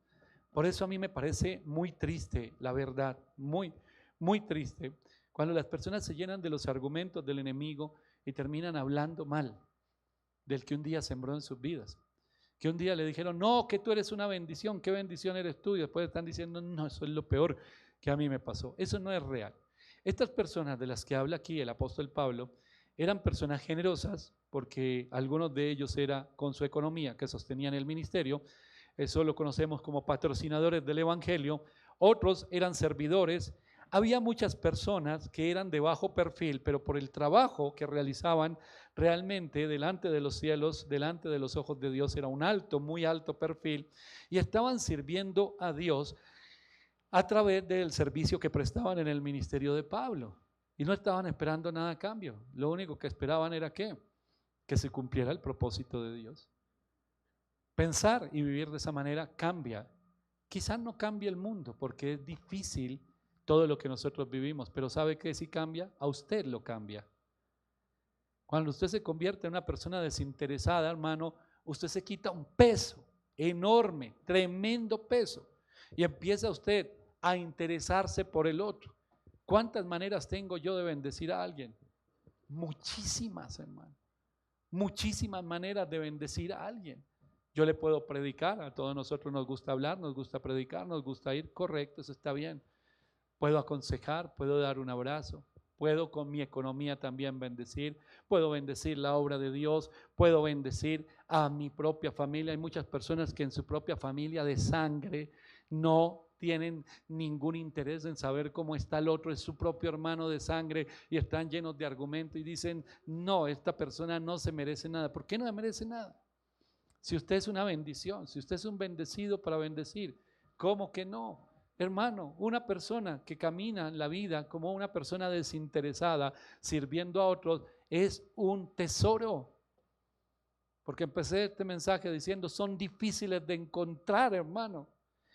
Por eso a mí me parece muy triste, la verdad, muy, muy triste, cuando las personas se llenan de los argumentos del enemigo y terminan hablando mal del que un día sembró en sus vidas. Que un día le dijeron, no, que tú eres una bendición, qué bendición eres tú, y después están diciendo, no, eso es lo peor que a mí me pasó. Eso no es real. Estas personas de las que habla aquí el apóstol Pablo eran personas generosas, porque algunos de ellos era con su economía que sostenían el ministerio, eso lo conocemos como patrocinadores del evangelio, otros eran servidores. Había muchas personas que eran de bajo perfil, pero por el trabajo que realizaban realmente delante de los cielos, delante de los ojos de Dios, era un alto, muy alto perfil, y estaban sirviendo a Dios a través del servicio que prestaban en el ministerio de Pablo. Y no estaban esperando nada a cambio. Lo único que esperaban era ¿qué? Que se cumpliera el propósito de Dios. Pensar y vivir de esa manera cambia. Quizás no cambie el mundo, porque es difícil todo lo que nosotros vivimos, pero ¿sabe qué sí cambia? A usted lo cambia. Cuando usted se convierte en una persona desinteresada, hermano, usted se quita un peso enorme, tremendo peso, y empieza usted a interesarse por el otro. ¿Cuántas maneras tengo yo de bendecir a alguien? Muchísimas, hermano. Muchísimas maneras de bendecir a alguien. Yo le puedo predicar, a todos nosotros nos gusta hablar, nos gusta predicar, nos gusta ir, correcto, eso está bien. Puedo aconsejar, puedo dar un abrazo, puedo con mi economía también bendecir, puedo bendecir la obra de Dios, puedo bendecir a mi propia familia. Hay muchas personas que en su propia familia de sangre no tienen ningún interés en saber cómo está el otro, es su propio hermano de sangre, y están llenos de argumentos y dicen, no, esta persona no se merece nada. ¿Por qué no merece nada? Si usted es una bendición, si usted es un bendecido para bendecir, ¿cómo que no? Hermano, una persona que camina en la vida como una persona desinteresada, sirviendo a otros, es un tesoro. Porque empecé este mensaje diciendo, son difíciles de encontrar, hermano.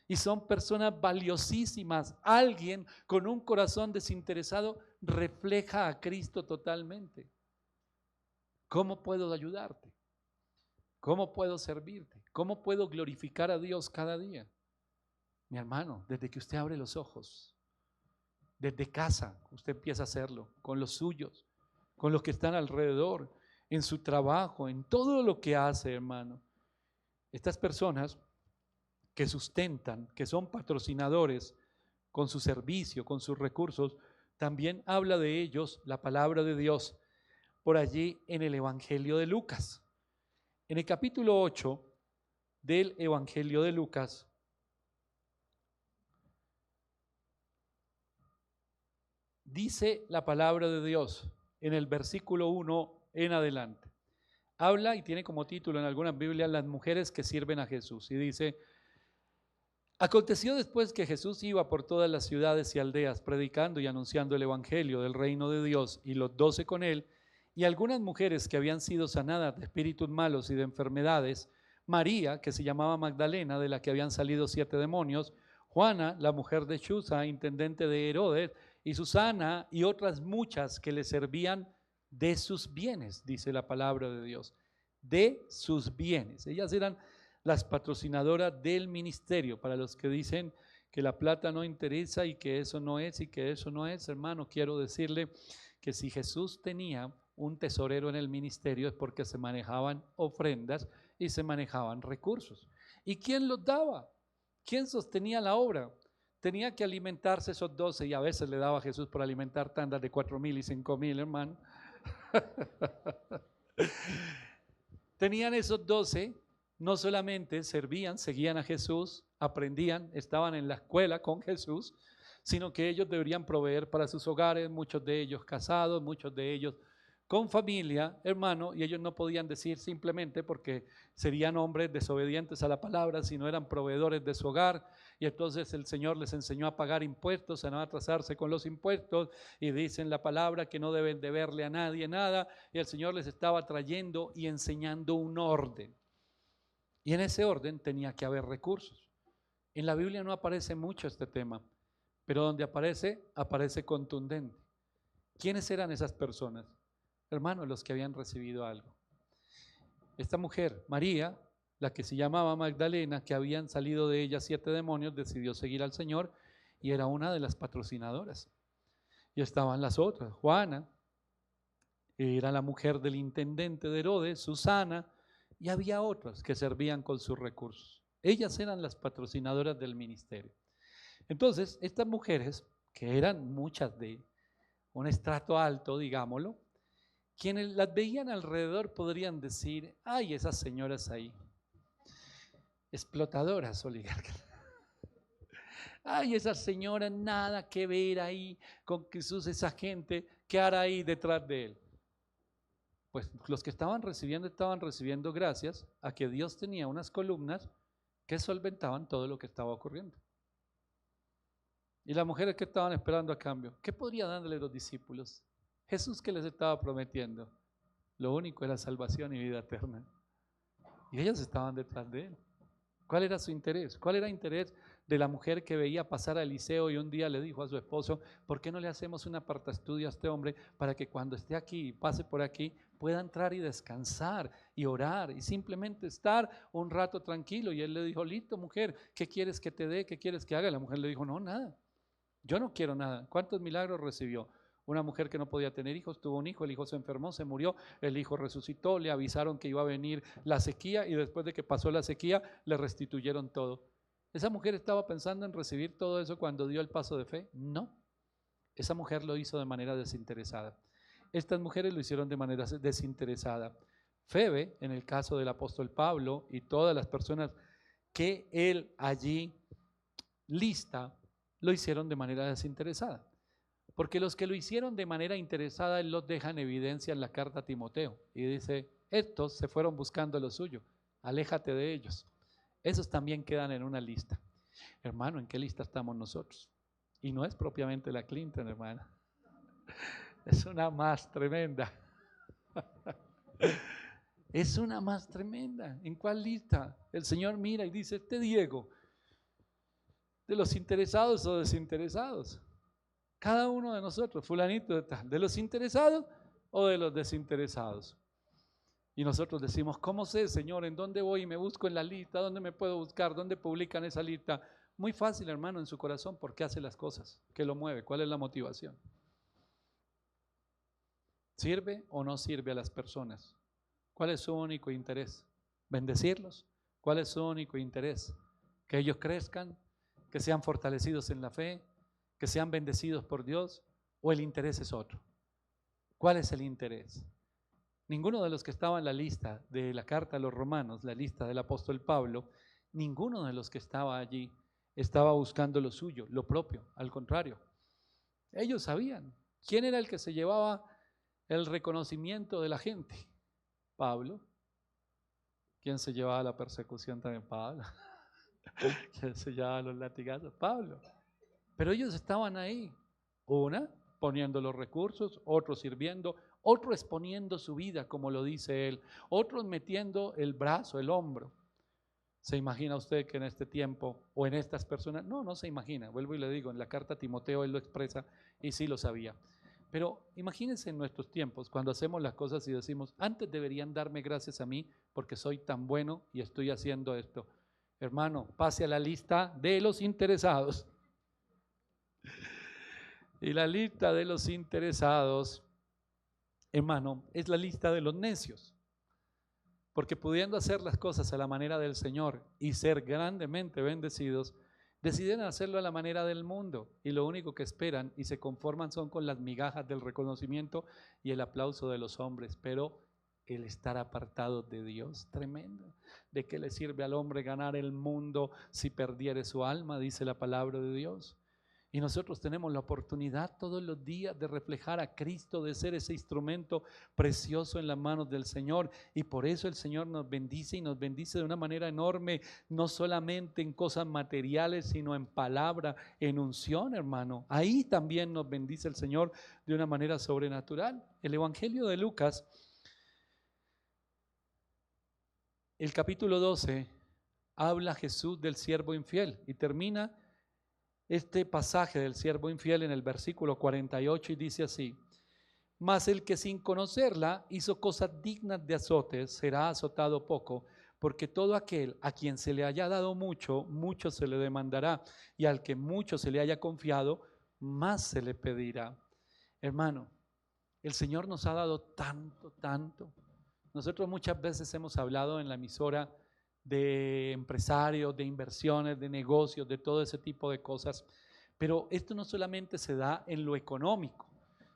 Y son personas valiosísimas. Alguien con un corazón desinteresado refleja a Cristo totalmente. ¿Cómo puedo ayudarte? ¿Cómo puedo servirte? ¿Cómo puedo glorificar a Dios cada día? Mi hermano, desde que usted abre los ojos, desde casa, usted empieza a hacerlo, con los suyos, con los que están alrededor, en su trabajo, en todo lo que hace, hermano. Estas personas que sustentan, que son patrocinadores con su servicio, con sus recursos, también habla de ellos la palabra de Dios. por allí en el Evangelio de Lucas. En el capítulo 8 del Evangelio de Lucas, dice la palabra de Dios en el versículo 1 en adelante. Habla y tiene como título en algunas Biblias las mujeres que sirven a Jesús. Y dice: aconteció después que Jesús iba por todas las ciudades y aldeas predicando y anunciando el evangelio del reino de Dios, y los 12 con él, y algunas mujeres que habían sido sanadas de espíritus malos y de enfermedades: María, que se llamaba Magdalena, de la que habían salido 7 demonios; Juana, la mujer de Chuza, intendente de Herodes; y Susana, y otras muchas que le servían de sus bienes, dice la palabra de Dios, de sus bienes. Ellas eran las patrocinadoras del ministerio. Para los que dicen que la plata no interesa y que eso no es y que eso no es, hermano, quiero decirle que si Jesús tenía un tesorero en el ministerio es porque se manejaban ofrendas y se manejaban recursos. ¿Y quién los daba? ¿Quién sostenía la obra? Tenía que alimentarse esos 12, y a veces le daba a Jesús por alimentar tandas de 4,000 y 5,000, hermano. Tenían esos 12, no solamente servían, seguían a Jesús, aprendían, estaban en la escuela con Jesús, sino que ellos deberían proveer para sus hogares, muchos de ellos casados, muchos de ellos con familia, hermano, y ellos no podían decir simplemente, porque serían hombres desobedientes a la palabra, sino eran proveedores de su hogar. Y entonces el Señor les enseñó a pagar impuestos, a no atrasarse con los impuestos, y dicen la palabra que no deben deberle a nadie nada, y el Señor les estaba trayendo y enseñando un orden. Y en ese orden tenía que haber recursos. En la Biblia no aparece mucho este tema, pero donde aparece, aparece contundente. ¿Quiénes eran esas personas? Hermanos, los que habían recibido algo. Esta mujer, María, la que se llamaba Magdalena, que habían salido de ella 7 demonios, decidió seguir al Señor y era una de las patrocinadoras. Y estaban las otras: Juana, era la mujer del intendente de Herodes; Susana, y había otras que servían con sus recursos. Ellas eran las patrocinadoras del ministerio. Entonces, estas mujeres, que eran muchas de un estrato alto, digámoslo, quienes las veían alrededor podrían decir: ay, esas señoras ahí, explotadoras oligarcas. Ay, esas señoras, nada que ver ahí con Jesús, esa gente, ¿qué hará ahí detrás de él? Pues los que estaban recibiendo gracias a que Dios tenía unas columnas que solventaban todo lo que estaba ocurriendo. Y las mujeres que estaban esperando a cambio, ¿qué podría darle los discípulos? Jesús, que les estaba prometiendo, lo único era salvación y vida eterna. Y ellas estaban detrás de él. ¿Cuál era su interés? ¿Cuál era el interés de la mujer que veía pasar a Eliseo y un día le dijo a su esposo: ¿por qué no le hacemos un apartaestudio a este hombre para que cuando esté aquí y pase por aquí pueda entrar y descansar y orar y simplemente estar un rato tranquilo? Y él le dijo: listo, mujer, ¿qué quieres que te dé? ¿Qué quieres que haga? La mujer le dijo: no, nada, yo no quiero nada. ¿Cuántos milagros recibió? Una mujer que no podía tener hijos, tuvo un hijo, el hijo se enfermó, se murió, el hijo resucitó, le avisaron que iba a venir la sequía y después de que pasó la sequía le restituyeron todo. ¿Esa mujer estaba pensando en recibir todo eso cuando dio el paso de fe? No, esa mujer lo hizo de manera desinteresada. Estas mujeres lo hicieron de manera desinteresada. Febe, en el caso del apóstol Pablo y todas las personas que él allí lista, lo hicieron de manera desinteresada. Porque los que lo hicieron de manera interesada, él los deja en evidencia en la carta a Timoteo. Y dice: estos se fueron buscando lo suyo, aléjate de ellos. Esos también quedan en una lista. Hermano, ¿en qué lista estamos nosotros? Y no es propiamente la Clinton, hermano. Es una más tremenda. Es una más tremenda. ¿En cuál lista? El Señor mira y dice: este Diego, ¿de los interesados o desinteresados? Cada uno de nosotros, fulanito de tal, ¿de los interesados o de los desinteresados? Y nosotros decimos: ¿cómo sé, Señor, en dónde voy y me busco en la lista? ¿Dónde me puedo buscar? ¿Dónde publican esa lista? Muy fácil, hermano, en su corazón. ¿Por qué hace las cosas? ¿Qué lo mueve? ¿Cuál es la motivación? ¿Sirve o no sirve a las personas? ¿Cuál es su único interés? ¿Bendecirlos? ¿Cuál es su único interés? ¿Que ellos crezcan? ¿Que sean fortalecidos en la fe? ¿Que sean bendecidos por Dios? ¿O el interés es otro? ¿Cuál es el interés? Ninguno de los que estaba en la lista de la carta a los romanos, la lista del apóstol Pablo, ninguno de los que estaba allí estaba buscando lo suyo, lo propio. Al contrario, ellos sabían quién era el que se llevaba el reconocimiento de la gente. Pablo. ¿Quién se llevaba la persecución también? Pablo. ¿Quién se llevaba los latigazos? Pablo. Pero ellos estaban ahí. Una, poniendo los recursos, otros sirviendo, otro exponiendo su vida, como lo dice él, otros metiendo el brazo, el hombro. ¿Se imagina usted que en este tiempo o en estas personas? No, no se imagina. Vuelvo y le digo, en la carta a Timoteo él lo expresa y sí lo sabía. Pero imagínense en nuestros tiempos, cuando hacemos las cosas y decimos, antes deberían darme gracias a mí porque soy tan bueno y estoy haciendo esto. Hermano, pase a la lista de los interesados. Y la lista de los interesados, hermano, es la lista de los necios. Porque pudiendo hacer las cosas a la manera del Señor y ser grandemente bendecidos, deciden hacerlo a la manera del mundo y lo único que esperan y se conforman son con las migajas del reconocimiento y el aplauso de los hombres, pero el estar apartado de Dios, tremendo. ¿De qué le sirve al hombre ganar el mundo si perdiere su alma? Dice la palabra de Dios. Y nosotros tenemos la oportunidad todos los días de reflejar a Cristo, de ser ese instrumento precioso en las manos del Señor. Y por eso el Señor nos bendice y nos bendice de una manera enorme, no solamente en cosas materiales, sino en palabra, en unción, hermano. Ahí también nos bendice el Señor de una manera sobrenatural. El Evangelio de Lucas, el capítulo 12, habla Jesús del siervo infiel y termina este pasaje del siervo infiel en el versículo 48 y dice así: mas el que sin conocerla hizo cosas dignas de azotes será azotado poco, porque todo aquel a quien se le haya dado mucho, mucho se le demandará, y al que mucho se le haya confiado, más se le pedirá. Hermano, el Señor nos ha dado tanto, tanto. Nosotros muchas veces hemos hablado en la emisora de empresarios, de inversiones, de negocios, de todo ese tipo de cosas. Pero esto no solamente se da en lo económico.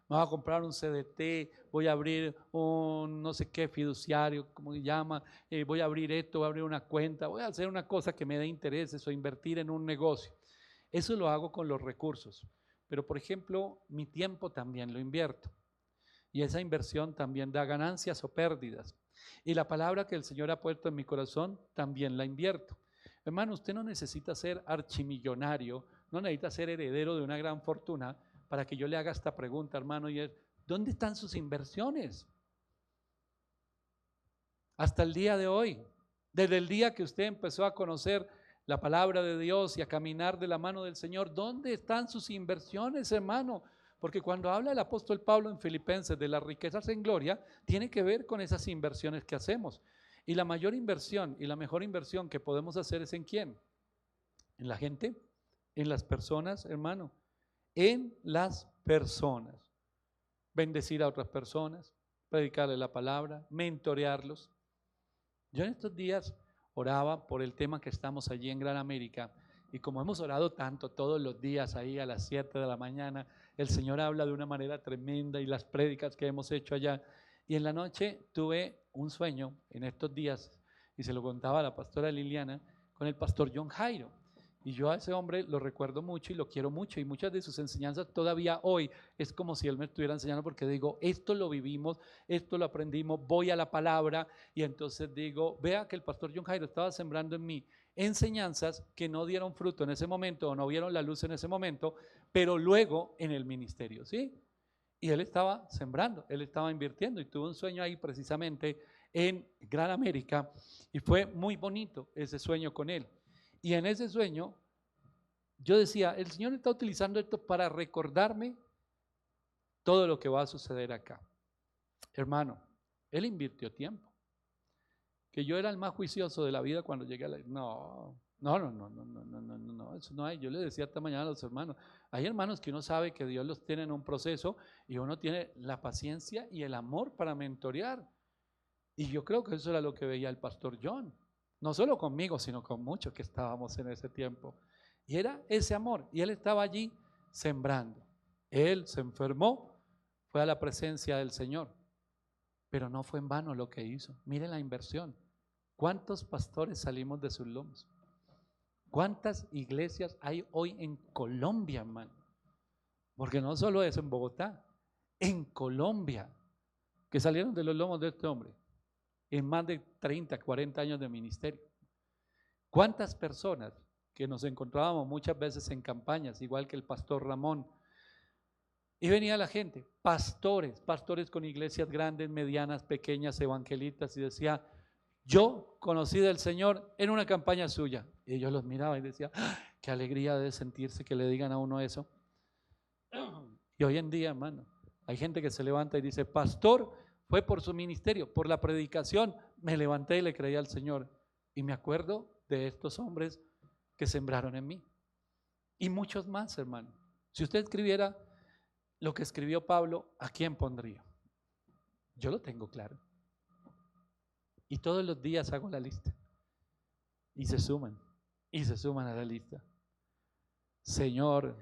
Me voy a comprar un CDT, voy a abrir un no sé qué fiduciario, como se llama, voy a abrir esto, voy a abrir una cuenta, voy a hacer una cosa que me dé intereses o invertir en un negocio. Eso lo hago con los recursos. Pero, por ejemplo, mi tiempo también lo invierto. Y esa inversión también da ganancias o pérdidas. Y la palabra que el Señor ha puesto en mi corazón también la invierto. Hermano, usted no necesita ser archimillonario, no necesita ser heredero de una gran fortuna para que yo le haga esta pregunta, hermano, y es, ¿dónde están sus inversiones? Hasta el día de hoy, desde el día que usted empezó a conocer la palabra de Dios y a caminar de la mano del Señor, ¿dónde están sus inversiones, hermano? Porque cuando habla el apóstol Pablo en Filipenses de las riquezas en gloria, tiene que ver con esas inversiones que hacemos. Y la mayor inversión y la mejor inversión que podemos hacer es ¿en quién? En la gente, en las personas, hermano, en las personas. Bendecir a otras personas, predicarles la palabra, mentorearlos. Yo en estos días oraba por el tema que estamos allí en Gran América y como hemos orado tanto todos los días ahí a las 7 de la mañana, el Señor habla de una manera tremenda y las prédicas que hemos hecho allá. Y en la noche tuve un sueño en estos días y se lo contaba a la pastora Liliana con el pastor John Jairo. Y yo a ese hombre lo recuerdo mucho y lo quiero mucho y muchas de sus enseñanzas todavía hoy es como si él me estuviera enseñando porque digo, esto lo vivimos, esto lo aprendimos, voy a la palabra y entonces digo, vea que el pastor John Jairo estaba sembrando en mí enseñanzas que no dieron fruto en ese momento o no vieron la luz en ese momento, pero luego en el ministerio, ¿sí? Y él estaba sembrando, él estaba invirtiendo y tuve un sueño ahí precisamente en Gran América y fue muy bonito ese sueño con él. Y en ese sueño yo decía, el Señor está utilizando esto para recordarme todo lo que va a suceder acá. Hermano, Él invirtió tiempo. Que yo era el más juicioso de la vida cuando llegué a la... No, eso no hay. Yo le decía esta mañana a los hermanos, hay hermanos que uno sabe que Dios los tiene en un proceso y uno tiene la paciencia y el amor para mentorear. Y yo creo que eso era lo que veía el pastor John. No solo conmigo, sino con muchos que estábamos en ese tiempo. Y era ese amor. Y él estaba allí sembrando. Él se enfermó, fue a la presencia del Señor. pero no fue en vano lo que hizo. Mire la inversión. ¿Cuántos pastores salimos de sus lomos? ¿Cuántas iglesias hay hoy en Colombia, hermano? Porque no solo es en Bogotá, en Colombia, que salieron de los lomos de este hombre en más de 30, 40 años de ministerio. ¿Cuántas personas que nos encontrábamos muchas veces en campañas, igual que el pastor Ramón, y venía la gente, pastores con iglesias grandes, medianas, pequeñas, evangelistas, y decía, yo conocí del Señor en una campaña suya? Y yo los miraba y decía, ¡ah! Qué alegría de sentirse que le digan a uno eso. Y hoy en día, hermano, hay gente que se levanta y dice, pastor, fue por su ministerio, por la predicación, me levanté y le creí al Señor. Y me acuerdo de estos hombres que sembraron en mí. Y muchos más, hermano. Si usted escribiera lo que escribió Pablo, ¿a quién pondría? Yo lo tengo claro. Y todos los días hago la lista. Y se suman a la lista. Señor,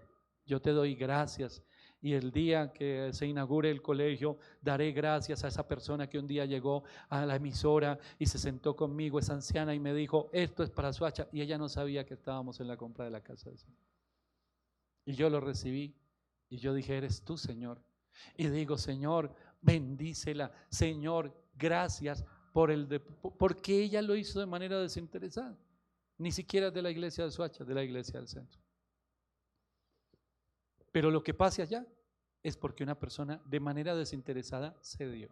yo te doy gracias. Y el día que se inaugure el colegio, daré gracias a esa persona que un día llegó a la emisora y se sentó conmigo, esa anciana, y me dijo, esto es para Soacha. Y ella no sabía que estábamos en la compra de la casa. Y yo lo recibí. Y yo dije, eres tú, Señor. Y digo, Señor, bendícela. Señor, gracias porque ella lo hizo de manera desinteresada. Ni siquiera de la iglesia de Soacha, de la iglesia del centro. Pero lo que pase allá es porque una persona de manera desinteresada se dio.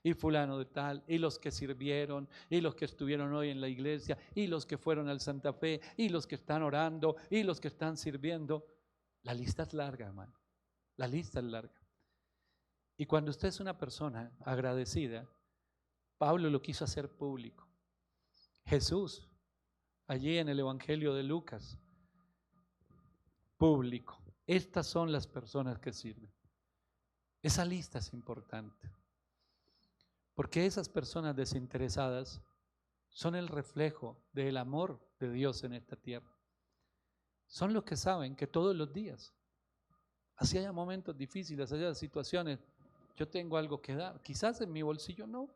Y fulano de tal, y los que sirvieron, y los que estuvieron hoy en la iglesia, y los que fueron al Santa Fe, y los que están orando, y los que están sirviendo. La lista es larga, hermano. La lista es larga. Y cuando usted es una persona agradecida, Pablo lo quiso hacer público. Jesús, allí en el Evangelio de Lucas, público. Estas son las personas que sirven. Esa lista es importante. Porque esas personas desinteresadas son el reflejo del amor de Dios en esta tierra. Son los que saben que todos los días, así haya momentos difíciles, haya situaciones, yo tengo algo que dar. Quizás en mi bolsillo no.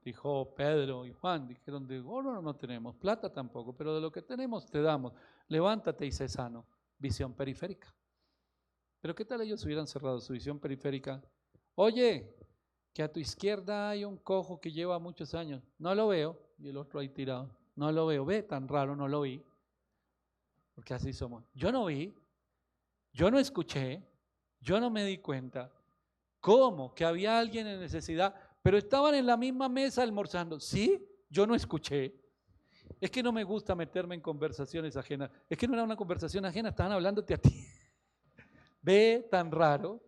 Dijo Pedro y Juan, dijeron, de oro no tenemos, plata tampoco, pero de lo que tenemos te damos. Levántate y sé sano. Visión periférica. Pero ¿qué tal ellos hubieran cerrado su visión periférica? Oye, que a tu izquierda hay un cojo que lleva muchos años. No lo veo. Y el otro ahí tirado. No lo veo. Ve, tan raro, no lo vi. Porque así somos. Yo no vi. Yo no escuché. Yo no me di cuenta. ¿Cómo? Que había alguien en necesidad, pero estaban en la misma mesa almorzando. ¿Sí? Yo no escuché. Es que no me gusta meterme en conversaciones ajenas. Es que no era una conversación ajena, estaban hablándote a ti. Ve, tan raro.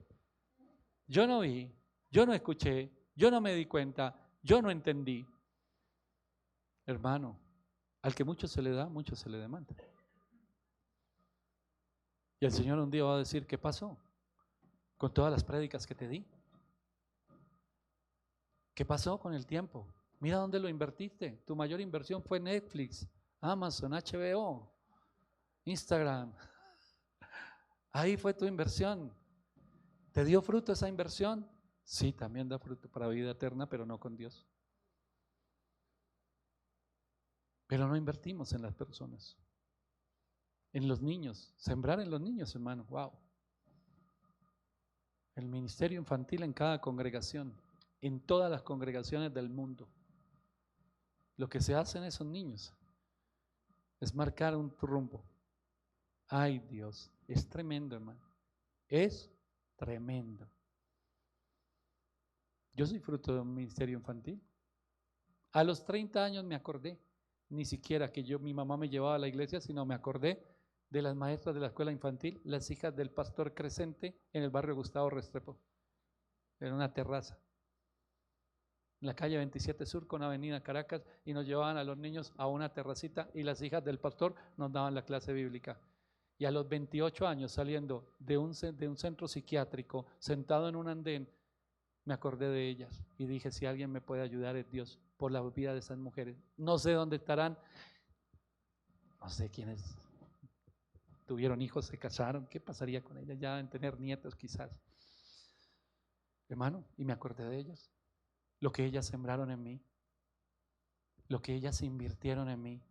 Yo no vi, yo no escuché, yo no me di cuenta, yo no entendí. Hermano, al que mucho se le da, mucho se le demanda. Y el Señor un día va a decir, ¿qué pasó con todas las prédicas que te di? ¿Qué pasó con el tiempo? Mira dónde lo invertiste. Tu mayor inversión fue Netflix, Amazon, HBO, Instagram. Ahí fue tu inversión. ¿Te dio fruto esa inversión? Sí, también da fruto para vida eterna, pero no con Dios. Pero no invertimos en las personas. En los niños, sembrar en los niños, hermano, wow. El ministerio infantil en cada congregación, en todas las congregaciones del mundo. Lo que se hace en esos niños es marcar un rumbo. Ay, Dios, es tremendo, hermano. Es tremendo. Yo soy fruto de un ministerio infantil. A los 30 años me acordé, ni siquiera que mi mamá me llevaba a la iglesia, sino me acordé de las maestras de la escuela infantil, las hijas del pastor Crescente en el barrio Gustavo Restrepo, en una terraza, en la calle 27 Sur con Avenida Caracas, y nos llevaban a los niños a una terracita y las hijas del pastor nos daban la clase bíblica. Y a los 28 años, saliendo de un centro psiquiátrico, sentado en un andén, me acordé de ellas y dije, si alguien me puede ayudar es Dios por la vida de esas mujeres. No sé dónde estarán, no sé quiénes tuvieron hijos, se casaron, ¿qué pasaría con ellas? Ya en tener nietos quizás. Hermano, y me acordé de ellas. lo que ellas sembraron en mí, lo que ellas invirtieron en mí,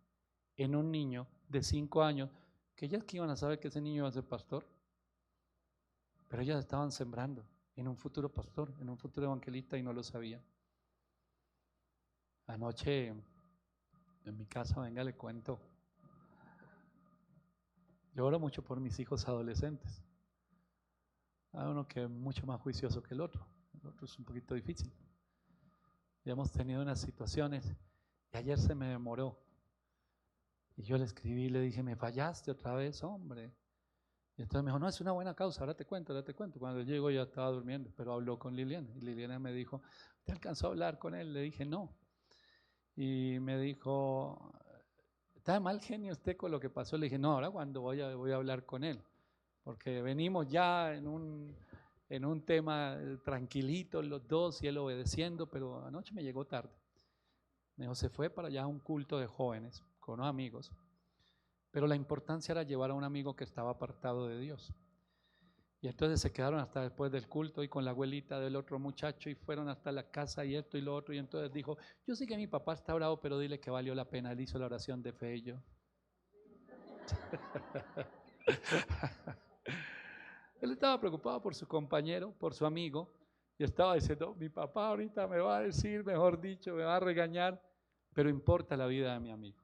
en un niño de 5 años, que ellas que iban a saber que ese niño iba a ser pastor, pero ellas estaban sembrando en un futuro pastor, en un futuro evangelista y no lo sabían. Anoche en mi casa, venga, le cuento, yo oro mucho por mis hijos adolescentes. Hay uno que es mucho más juicioso que el otro es un poquito difícil. Ya hemos tenido unas situaciones y ayer se me demoró. Y yo le escribí y le dije, me fallaste otra vez, hombre. Y entonces me dijo, no, es una buena causa, ahora te cuento, ahora te cuento. Cuando llego ya estaba durmiendo, pero habló con Liliana. Y Liliana me dijo, ¿te alcanzó a hablar con él? Le dije, no. Y me dijo, ¿está de mal genio usted con lo que pasó? Le dije, no, ahora cuando voy a hablar con él. Porque venimos ya en un tema tranquilito los dos y él obedeciendo, pero anoche me llegó tarde. Me dijo, se fue para allá a un culto de jóvenes con unos amigos, pero la importancia era llevar a un amigo que estaba apartado de Dios. Y entonces se quedaron hasta después del culto y con la abuelita del otro muchacho y fueron hasta la casa y esto y lo otro. Y entonces dijo, yo sé que mi papá está bravo, pero dile que valió la pena. Él hizo la oración de fe y yo. Él estaba preocupado por su compañero, por su amigo, y estaba diciendo, mi papá ahorita me va a decir, mejor dicho, me va a regañar, pero importa la vida de mi amigo.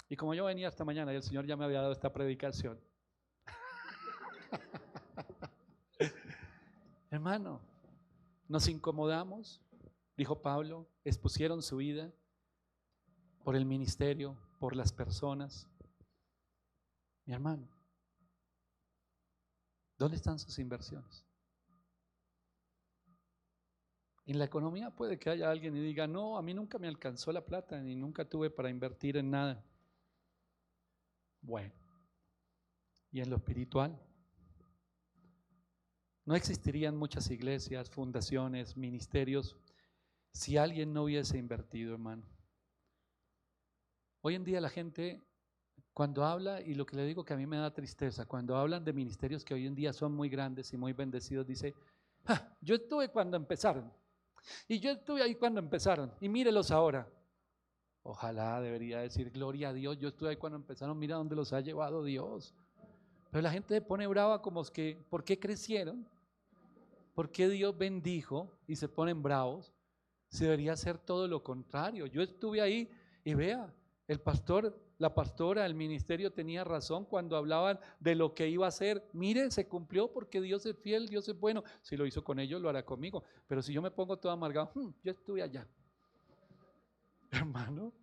Y como yo venía esta mañana y el Señor ya me había dado esta predicación, hermano, nos incomodamos, dijo Pablo, expusieron su vida por el ministerio, por las personas. Mi hermano, ¿dónde están sus inversiones? En la economía puede que haya alguien y diga, no, a mí nunca me alcanzó la plata ni nunca tuve para invertir en nada. Bueno, ¿y en lo espiritual? No existirían muchas iglesias, fundaciones, ministerios si alguien no hubiese invertido, hermano. Hoy en día la gente, cuando habla, y lo que le digo que a mí me da tristeza, cuando hablan de ministerios que hoy en día son muy grandes y muy bendecidos, dice, yo estuve cuando empezaron, y yo estuve ahí cuando empezaron, y mírelos ahora. Ojalá, debería decir, gloria a Dios, yo estuve ahí cuando empezaron, mira dónde los ha llevado Dios. Pero la gente se pone brava como es que, ¿por qué crecieron? ¿Por qué Dios bendijo y se ponen bravos? Se debería hacer todo lo contrario. Yo estuve ahí y vea, el pastor, la pastora, el ministerio tenía razón cuando hablaban de lo que iba a hacer. Mire, se cumplió porque Dios es fiel, Dios es bueno. Si lo hizo con ellos, lo hará conmigo. Pero si yo me pongo todo amargado, yo estuve allá. Hermano,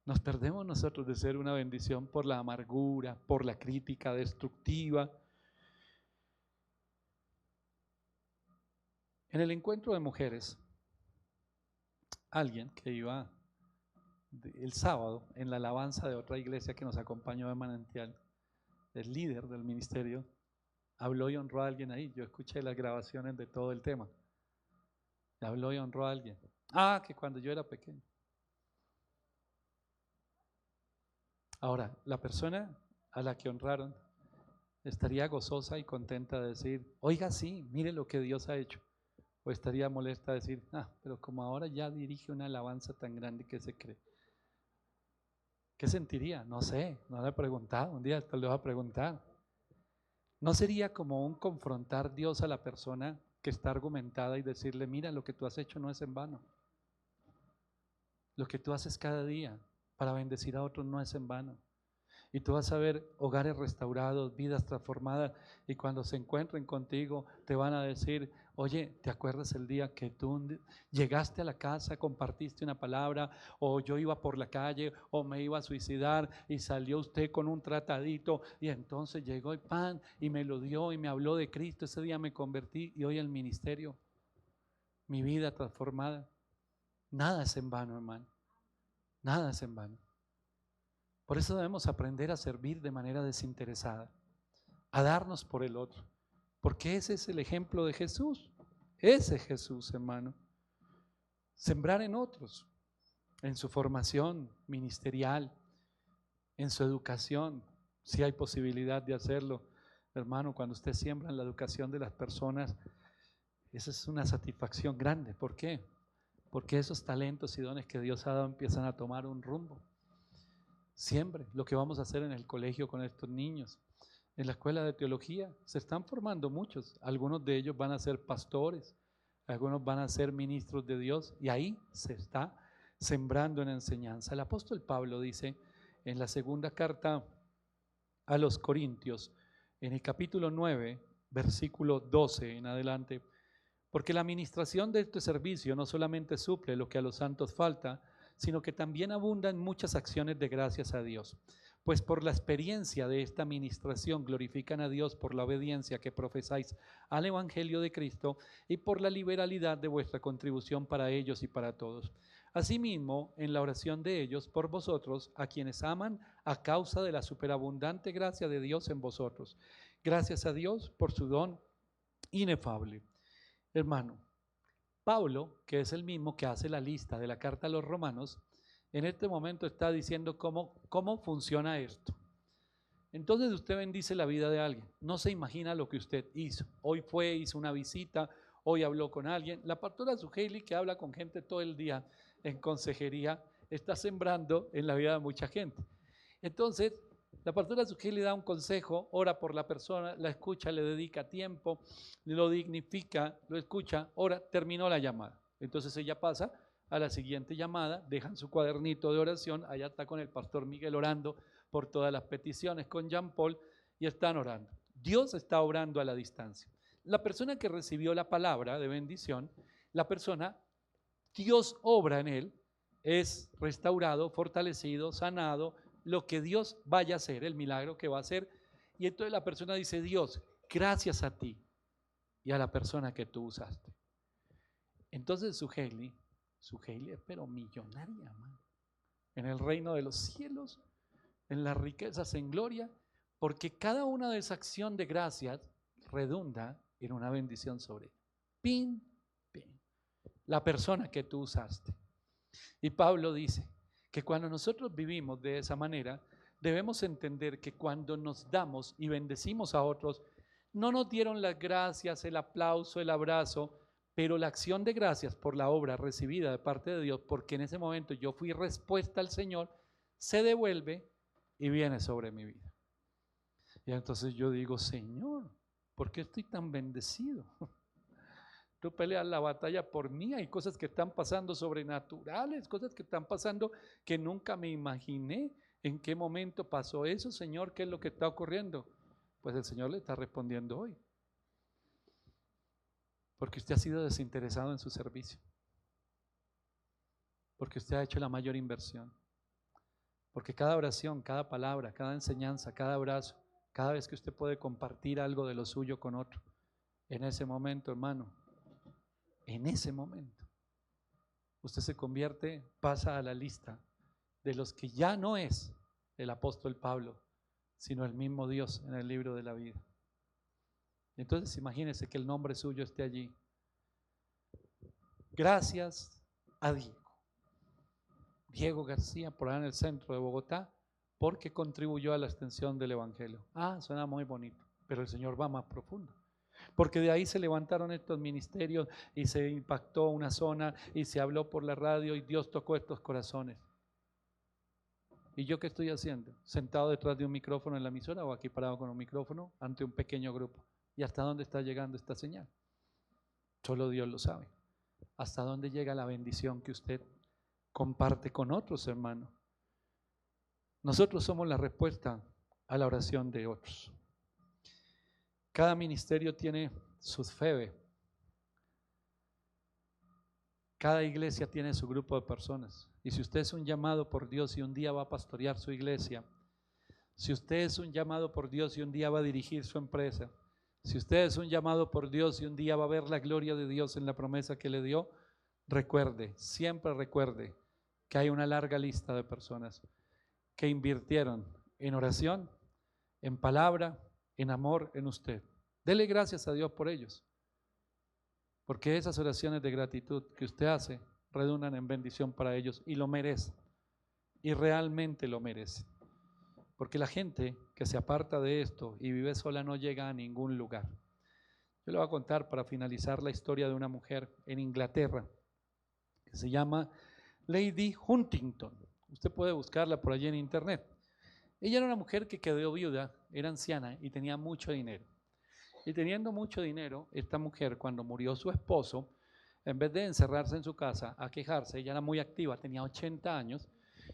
nos perdemos nosotros de ser una bendición por la amargura, por la crítica destructiva. En el encuentro de mujeres, alguien que iba el sábado en la alabanza de otra iglesia que nos acompañó de Manantial, el líder del ministerio, habló y honró a alguien ahí. Yo escuché las grabaciones de todo el tema. Habló y honró a alguien. Que cuando yo era pequeño. Ahora, la persona a la que honraron estaría gozosa y contenta de decir, oiga, sí, mire lo que Dios ha hecho. O estaría molesta de decir, pero como ahora ya dirige una alabanza tan grande que se cree. ¿Qué sentiría? No sé, no le he preguntado, un día te lo voy a preguntar. ¿No sería como un confrontar Dios a la persona que está argumentada y decirle, mira, lo que tú has hecho no es en vano? Lo que tú haces cada día para bendecir a otros no es en vano. Y tú vas a ver hogares restaurados, vidas transformadas, y cuando se encuentren contigo te van a decir, oye, ¿te acuerdas el día que tú llegaste a la casa, compartiste una palabra, o yo iba por la calle, o me iba a suicidar, y salió usted con un tratadito, y entonces llegó el pan, y me lo dio, y me habló de Cristo, ese día me convertí, y hoy el ministerio, mi vida transformada? Nada es en vano, hermano, nada es en vano. Por eso debemos aprender a servir de manera desinteresada, a darnos por el otro, porque ese es el ejemplo de Jesús. Ese es Jesús, hermano. Sembrar en otros, en su formación ministerial, en su educación, si hay posibilidad de hacerlo. Hermano, cuando usted siembra en la educación de las personas, esa es una satisfacción grande. ¿Por qué? porque esos talentos y dones que Dios ha dado empiezan a tomar un rumbo. Siempre lo que vamos a hacer en el colegio con estos niños, en la escuela de teología, se están formando muchos. Algunos de ellos van a ser pastores, algunos van a ser ministros de Dios, y ahí se está sembrando en enseñanza. El apóstol Pablo dice en la segunda carta a los Corintios, en el capítulo 9, versículo 12 en adelante: porque la administración de este servicio no solamente suple lo que a los santos falta, sino que también abunda en muchas acciones de gracias a Dios. Pues por la experiencia de esta administración glorifican a Dios por la obediencia que profesáis al Evangelio de Cristo y por la liberalidad de vuestra contribución para ellos y para todos. Asimismo, en la oración de ellos por vosotros, a quienes aman a causa de la superabundante gracia de Dios en vosotros. Gracias a Dios por su don inefable. Hermano, Pablo, que es el mismo que hace la lista de la carta a los romanos, en este momento está diciendo cómo funciona esto. Entonces usted bendice la vida de alguien, no se imagina lo que usted hizo. Hoy hizo una visita, hoy habló con alguien. La pastora Suheili, que habla con gente todo el día en consejería, está sembrando en la vida de mucha gente. Entonces, la pastora Suheili da un consejo, ora por la persona, la escucha, le dedica tiempo, lo dignifica, lo escucha, ora, terminó la llamada. Entonces ella pasa a la siguiente llamada, dejan su cuadernito de oración, allá está con el pastor Miguel orando por todas las peticiones, con Jean Paul, y están orando. Dios está obrando a la distancia. La persona que recibió la palabra de bendición, la persona, Dios obra en él, es restaurado, fortalecido, sanado, lo que Dios vaya a hacer, el milagro que va a hacer. Y entonces la persona dice: Dios, gracias a ti y a la persona que tú usaste. Entonces Suheili es pero millonaria, man, en el reino de los cielos, en las riquezas, en gloria, porque cada una de esa acción de gracias redunda en una bendición sobre ella. Pin, pin. La persona que tú usaste. Y Pablo dice que cuando nosotros vivimos de esa manera, debemos entender que cuando nos damos y bendecimos a otros, no nos dieron las gracias, el aplauso, el abrazo, pero la acción de gracias por la obra recibida de parte de Dios, porque en ese momento yo fui respuesta al Señor, se devuelve y viene sobre mi vida. Y entonces yo digo: Señor, ¿por qué estoy tan bendecido? Tú peleas la batalla por mí, hay cosas que están pasando sobrenaturales, cosas que están pasando que nunca me imaginé. ¿En qué momento pasó eso, Señor? ¿Qué es lo que está ocurriendo? Pues el Señor le está respondiendo hoy. Porque usted ha sido desinteresado en su servicio. Porque usted ha hecho la mayor inversión. Porque cada oración, cada palabra, cada enseñanza, cada abrazo, cada vez que usted puede compartir algo de lo suyo con otro, en ese momento, hermano, en ese momento, usted se convierte, pasa a la lista de los que ya no es el apóstol Pablo, sino el mismo Dios en el libro de la vida. Entonces imagínese que el nombre suyo esté allí. Gracias a Diego García, por allá en el centro de Bogotá, porque contribuyó a la extensión del Evangelio. Suena muy bonito, pero el Señor va más profundo. Porque de ahí se levantaron estos ministerios y se impactó una zona y se habló por la radio y Dios tocó estos corazones. ¿Y yo qué estoy haciendo? ¿Sentado detrás de un micrófono en la emisora o aquí parado con un micrófono ante un pequeño grupo? ¿Y hasta dónde está llegando esta señal? Solo Dios lo sabe. ¿Hasta dónde llega la bendición que usted comparte con otros hermanos? Nosotros somos la respuesta a la oración de otros. Cada ministerio tiene sus febe. Cada iglesia tiene su grupo de personas. Y si usted es un llamado por Dios y un día va a pastorear su iglesia, si usted es un llamado por Dios y un día va a dirigir su empresa, si usted es un llamado por Dios y un día va a ver la gloria de Dios en la promesa que le dio, recuerde, siempre recuerde que hay una larga lista de personas que invirtieron en oración, en palabra, en amor en usted. Dele gracias a Dios por ellos, porque esas oraciones de gratitud que usted hace redundan en bendición para ellos y lo merece, y realmente lo merece. Porque la gente que se aparta de esto y vive sola no llega a ningún lugar. Yo le voy a contar para finalizar la historia de una mujer en Inglaterra que Se llama Lady Huntington. Usted puede buscarla por allí en internet. Ella era una mujer que quedó viuda, era anciana y tenía mucho dinero. Y teniendo mucho dinero, esta mujer, cuando murió su esposo, en vez de encerrarse en su casa a quejarse, ella era muy activa, tenía 80 años,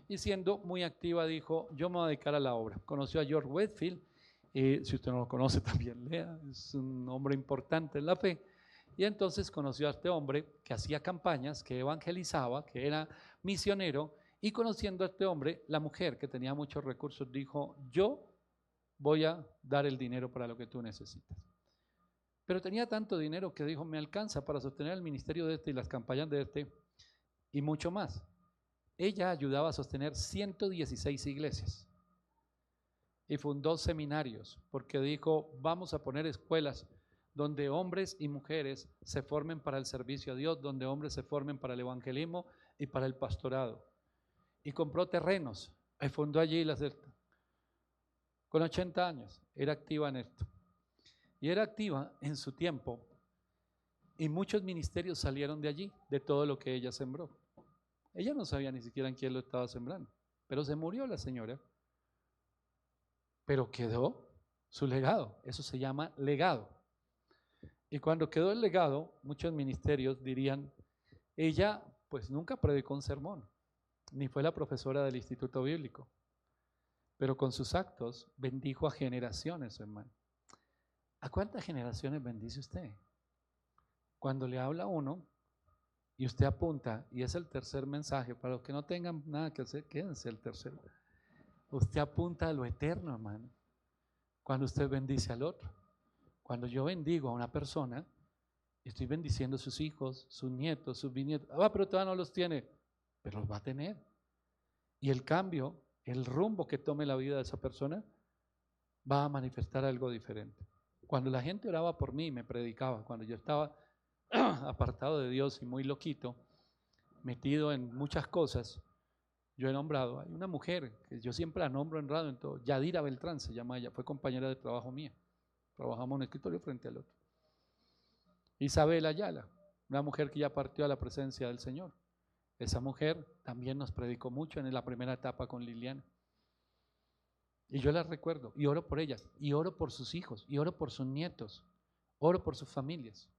y siendo muy activa dijo, yo me voy a dedicar a la obra. Conoció a George Whitefield, si usted no lo conoce también lea, es un hombre importante en la fe. Y entonces conoció a este hombre que hacía campañas, que evangelizaba, que era misionero, y conociendo a este hombre, la mujer que tenía muchos recursos dijo, yo voy a dar el dinero para lo que tú necesitas. Pero tenía tanto dinero que dijo, me alcanza para sostener el ministerio de este y las campañas de este y mucho más. Ella ayudaba a sostener 116 iglesias y fundó seminarios porque dijo, vamos a poner escuelas donde hombres y mujeres se formen para el servicio a Dios, donde hombres se formen para el evangelismo y para el pastorado. Y compró terrenos y fundó allí las... Con 80 años era activa en esto. Y era activa en su tiempo. Y muchos ministerios salieron de allí, de todo lo que ella sembró. Ella no sabía ni siquiera en quién lo estaba sembrando. Pero se murió la señora. Pero quedó su legado. Eso se llama legado. Y cuando quedó el legado, muchos ministerios dirían, ella pues nunca predicó un sermón, ni fue la profesora del Instituto Bíblico. Pero con sus actos bendijo a generaciones, hermano. ¿A cuántas generaciones bendice usted? Cuando le habla a uno y usted apunta, y es el tercer mensaje, para los que no tengan nada que hacer, quédense el tercero. Usted apunta a lo eterno, hermano. Cuando usted bendice al otro. Cuando yo bendigo a una persona, estoy bendiciendo a sus hijos, sus nietos, sus bisnietos. Pero todavía no los tiene, pero los va a tener. Y el cambio, el rumbo que tome la vida de esa persona, va a manifestar algo diferente. Cuando la gente oraba por mí, me predicaba, cuando yo estaba apartado de Dios y muy loquito, metido en muchas cosas, yo he nombrado, hay una mujer que yo siempre la nombro en radio, en todo, Yadira Beltrán se llama ella, fue compañera de trabajo mía, trabajamos en un escritorio frente al otro. Isabel Ayala, una mujer que ya partió a la presencia del Señor, esa mujer también nos predicó mucho en la primera etapa con Liliana. Y yo las recuerdo y oro por ellas, y oro por sus hijos, y oro por sus nietos, oro por sus familias.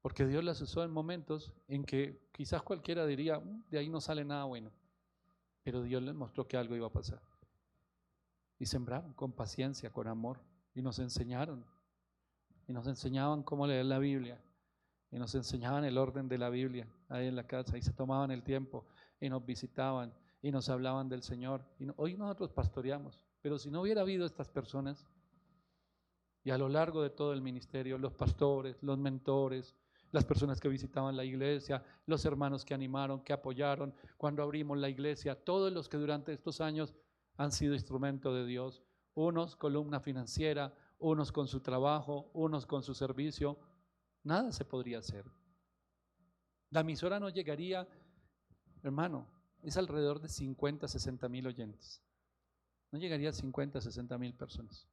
Porque Dios las usó en momentos en que quizás cualquiera diría, de ahí no sale nada bueno. Pero Dios les mostró que algo iba a pasar. Y sembraron con paciencia, con amor, y nos enseñaron. Y nos enseñaban cómo leer la Biblia. Y nos enseñaban el orden de la Biblia ahí en la casa. Y se tomaban el tiempo y nos visitaban y nos hablaban del Señor. Y hoy nosotros pastoreamos. Pero si no hubiera habido estas personas, y a lo largo de todo el ministerio, los pastores, los mentores, las personas que visitaban la iglesia, los hermanos que animaron, que apoyaron, cuando abrimos la iglesia, todos los que durante estos años han sido instrumento de Dios, unos columna financiera, unos con su trabajo, unos con su servicio, nada se podría hacer. La emisora no llegaría, hermano, es alrededor de 50, 60 mil oyentes. No llegaría a 50, 60 mil personas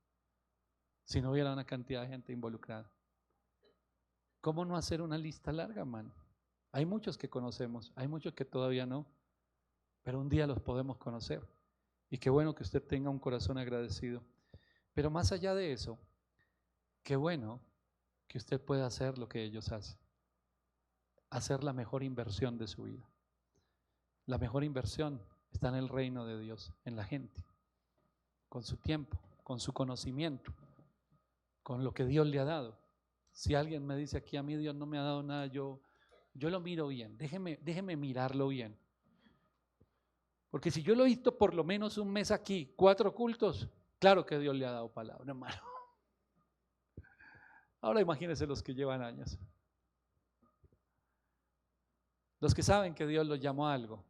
si no hubiera una cantidad de gente involucrada. ¿Cómo no hacer una lista larga, mano? Hay muchos que conocemos, hay muchos que todavía no, pero un día los podemos conocer. Y qué bueno que usted tenga un corazón agradecido. Pero más allá de eso, qué bueno que usted pueda hacer lo que ellos hacen. Hacer la mejor inversión de su vida. La mejor inversión está en el reino de Dios, en la gente, con su tiempo, con su conocimiento, con lo que Dios le ha dado. Si alguien me dice aquí, a mí Dios no me ha dado nada, yo lo miro bien, déjeme mirarlo bien. Porque si yo lo he visto por lo menos un mes aquí, 4 cultos, claro que Dios le ha dado palabra, hermano. Ahora imagínense los que llevan años. Los que saben que Dios los llamó a algo.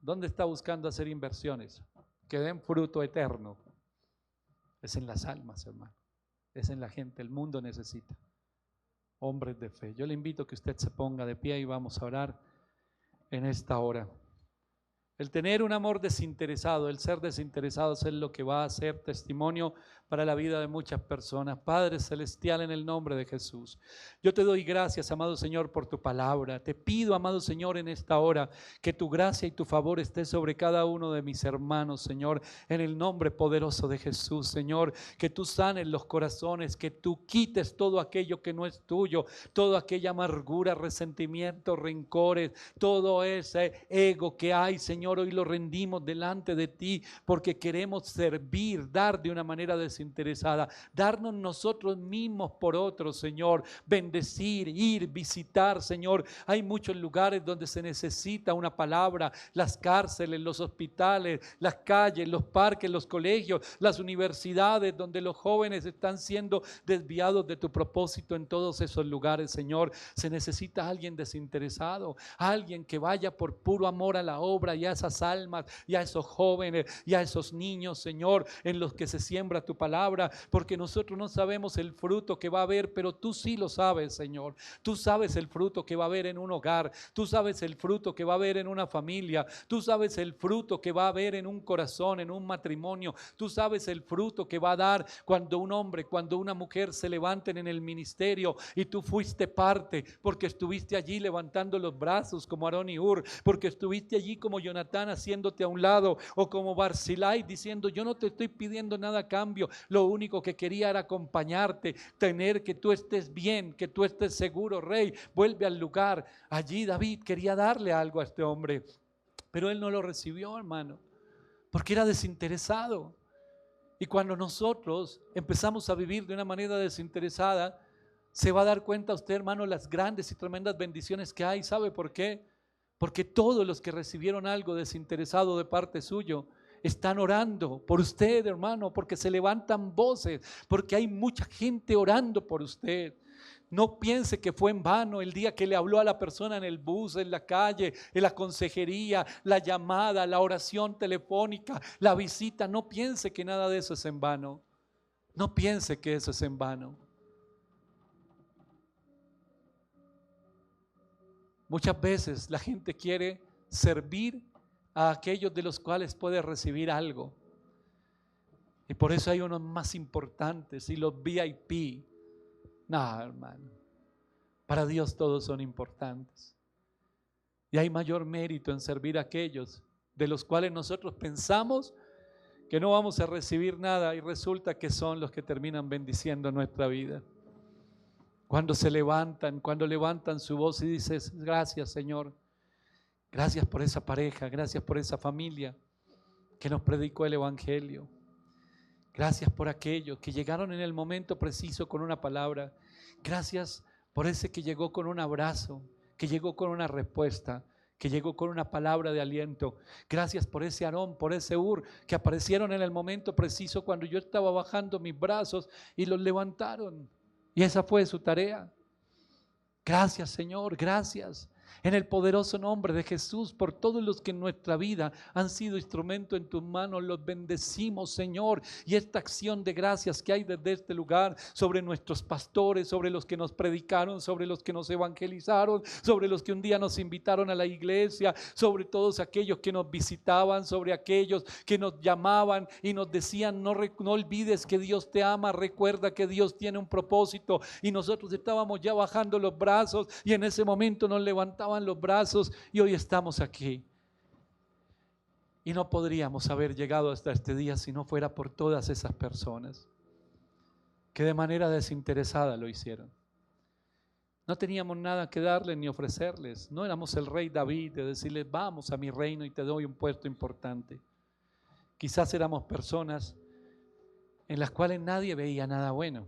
¿Dónde está buscando hacer inversiones que den fruto eterno? Es en las almas, hermano. Es en la gente. El mundo necesita hombres de fe. Yo le invito a que usted se ponga de pie y vamos a orar en esta hora. El tener un amor desinteresado, el ser desinteresado es lo que va a ser testimonio para la vida de muchas personas. Padre Celestial, en el nombre de Jesús, yo te doy gracias, amado Señor, por tu palabra. Te pido, amado Señor, en esta hora, que tu gracia y tu favor esté sobre cada uno de mis hermanos, Señor, en el nombre poderoso de Jesús, Señor, que tú sanes los corazones, que tú quites todo aquello que no es tuyo, toda aquella amargura, resentimiento, rencores, todo ese ego que hay, Señor. Hoy lo rendimos delante de ti porque queremos servir, dar de una manera desinteresada, darnos nosotros mismos por otros, Señor, bendecir, ir, visitar, Señor. Hay muchos lugares donde se necesita una palabra, las cárceles, los hospitales, las calles, los parques, los colegios, las universidades, donde los jóvenes están siendo desviados de tu propósito. En todos esos lugares, Señor, se necesita alguien desinteresado, alguien que vaya por puro amor a la obra y a esas almas y a esos jóvenes y a esos niños, Señor, en los que se siembra tu palabra, porque nosotros no sabemos el fruto que va a haber, pero tú sí lo sabes, Señor. Tú sabes el fruto que va a haber en un hogar, tú sabes el fruto que va a haber en una familia, tú sabes el fruto que va a haber en un corazón, en un matrimonio, tú sabes el fruto que va a dar cuando un hombre, cuando una mujer se levanten en el ministerio, y tú fuiste parte, porque estuviste allí levantando los brazos como Aarón y Hur, porque estuviste allí como Jonatán haciéndote a un lado, o como Barzilai diciendo: yo no te estoy pidiendo nada a cambio, lo único que quería era acompañarte, tener que tú estés bien, que tú estés seguro, Rey, vuelve al lugar. Allí David quería darle algo a este hombre, pero él no lo recibió, hermano, porque era desinteresado. Y cuando nosotros empezamos a vivir de una manera desinteresada, se va a dar cuenta usted, hermano, las grandes y tremendas bendiciones que hay. ¿Sabe por qué? Porque todos los que recibieron algo desinteresado de parte suyo están orando por usted, hermano, porque se levantan voces, porque hay mucha gente orando por usted. No piense que fue en vano el día que le habló a la persona en el bus, en la calle, en la consejería, la llamada, la oración telefónica, la visita. No piense que nada de eso es en vano. No piense que eso es en vano. Muchas veces la gente quiere servir a aquellos de los cuales puede recibir algo. Y por eso hay unos más importantes y los VIP. No, hermano. Para Dios todos son importantes. Y hay mayor mérito en servir a aquellos de los cuales nosotros pensamos que no vamos a recibir nada, y resulta que son los que terminan bendiciendo nuestra vida. Cuando se levantan, cuando levantan su voz y dices: gracias, Señor, gracias por esa pareja, gracias por esa familia que nos predicó el Evangelio. Gracias por aquellos que llegaron en el momento preciso con una palabra. Gracias por ese que llegó con un abrazo, que llegó con una respuesta, que llegó con una palabra de aliento. Gracias por ese Aarón, por ese Hur, que aparecieron en el momento preciso cuando yo estaba bajando mis brazos y los levantaron. Y esa fue su tarea. Gracias, Señor, gracias. En el poderoso nombre de Jesús, por todos los que en nuestra vida han sido instrumento en tus manos, los bendecimos, Señor. Y esta acción de gracias que hay desde este lugar sobre nuestros pastores, sobre los que nos predicaron, sobre los que nos evangelizaron, sobre los que un día nos invitaron a la iglesia, sobre todos aquellos que nos visitaban, sobre aquellos que nos llamaban y nos decían: no olvides que Dios te ama, recuerda que Dios tiene un propósito. Y nosotros estábamos ya bajando los brazos, y en ese momento nos levantaban los brazos, y hoy estamos aquí. Y no podríamos haber llegado hasta este día si no fuera por todas esas personas que de manera desinteresada lo hicieron. No teníamos nada que darles ni ofrecerles. No éramos el rey David de decirles: vamos a mi reino y te doy un puesto importante. Quizás éramos personas en las cuales nadie veía nada bueno,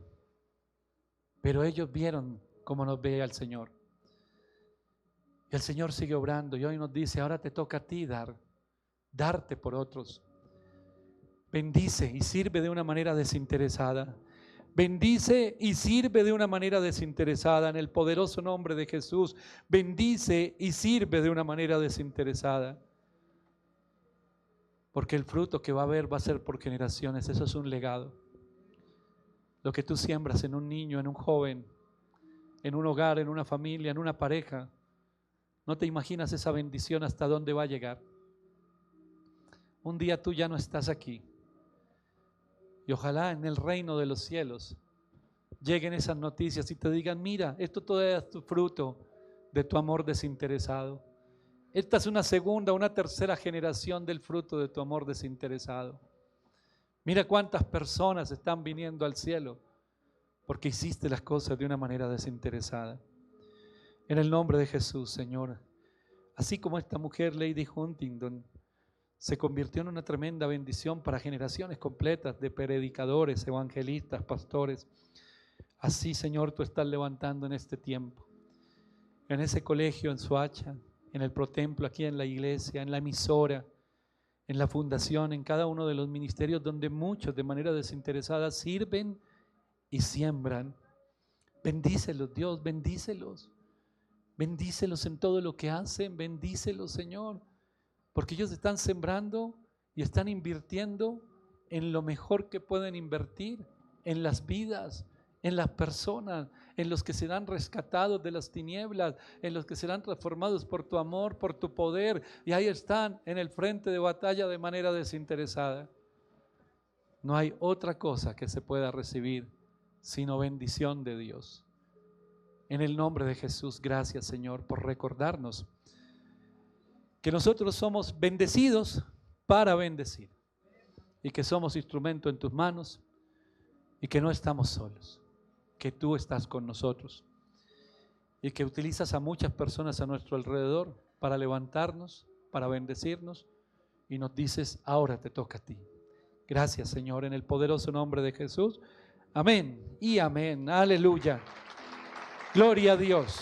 pero ellos vieron cómo nos veía el Señor. Y el Señor sigue obrando, y hoy nos dice: ahora te toca a ti darte por otros. Bendice y sirve de una manera desinteresada. Bendice y sirve de una manera desinteresada en el poderoso nombre de Jesús. Bendice y sirve de una manera desinteresada. Porque el fruto que va a haber va a ser por generaciones. Eso es un legado. Lo que tú siembras en un niño, en un joven, en un hogar, en una familia, en una pareja, no te imaginas esa bendición hasta dónde va a llegar. un día tú ya no estás aquí. Y ojalá en el reino de los cielos lleguen esas noticias y te digan, mira, esto todavía es tu fruto de tu amor desinteresado. Esta es una segunda, una tercera generación del fruto de tu amor desinteresado. Mira cuántas personas están viniendo al cielo porque hiciste las cosas de una manera desinteresada. En el nombre de Jesús, Señor. Así como esta mujer, Lady Huntington, se convirtió en una tremenda bendición para generaciones completas de predicadores, evangelistas, pastores. Así, Señor, tú estás levantando en este tiempo. En ese colegio, en Soacha, en el Protemplo, aquí en la iglesia, en la emisora, en la fundación, en cada uno de los ministerios donde muchos de manera desinteresada sirven y siembran. Bendícelos, Dios, bendícelos. Bendícelos en todo lo que hacen, bendícelos, Señor, porque ellos están sembrando y están invirtiendo en lo mejor que pueden invertir, en las vidas, en las personas, en los que serán rescatados de las tinieblas, en los que serán transformados por tu amor, por tu poder, y ahí están en el frente de batalla de manera desinteresada. No hay otra cosa que se pueda recibir sino bendición de Dios. En el nombre de Jesús, gracias, Señor, por recordarnos que nosotros somos bendecidos para bendecir y que somos instrumento en tus manos y que no estamos solos, que tú estás con nosotros y que utilizas a muchas personas a nuestro alrededor para levantarnos, para bendecirnos, y nos dices, ahora te toca a ti. Gracias, Señor, en el poderoso nombre de Jesús. Amén y amén. Aleluya. Gloria a Dios.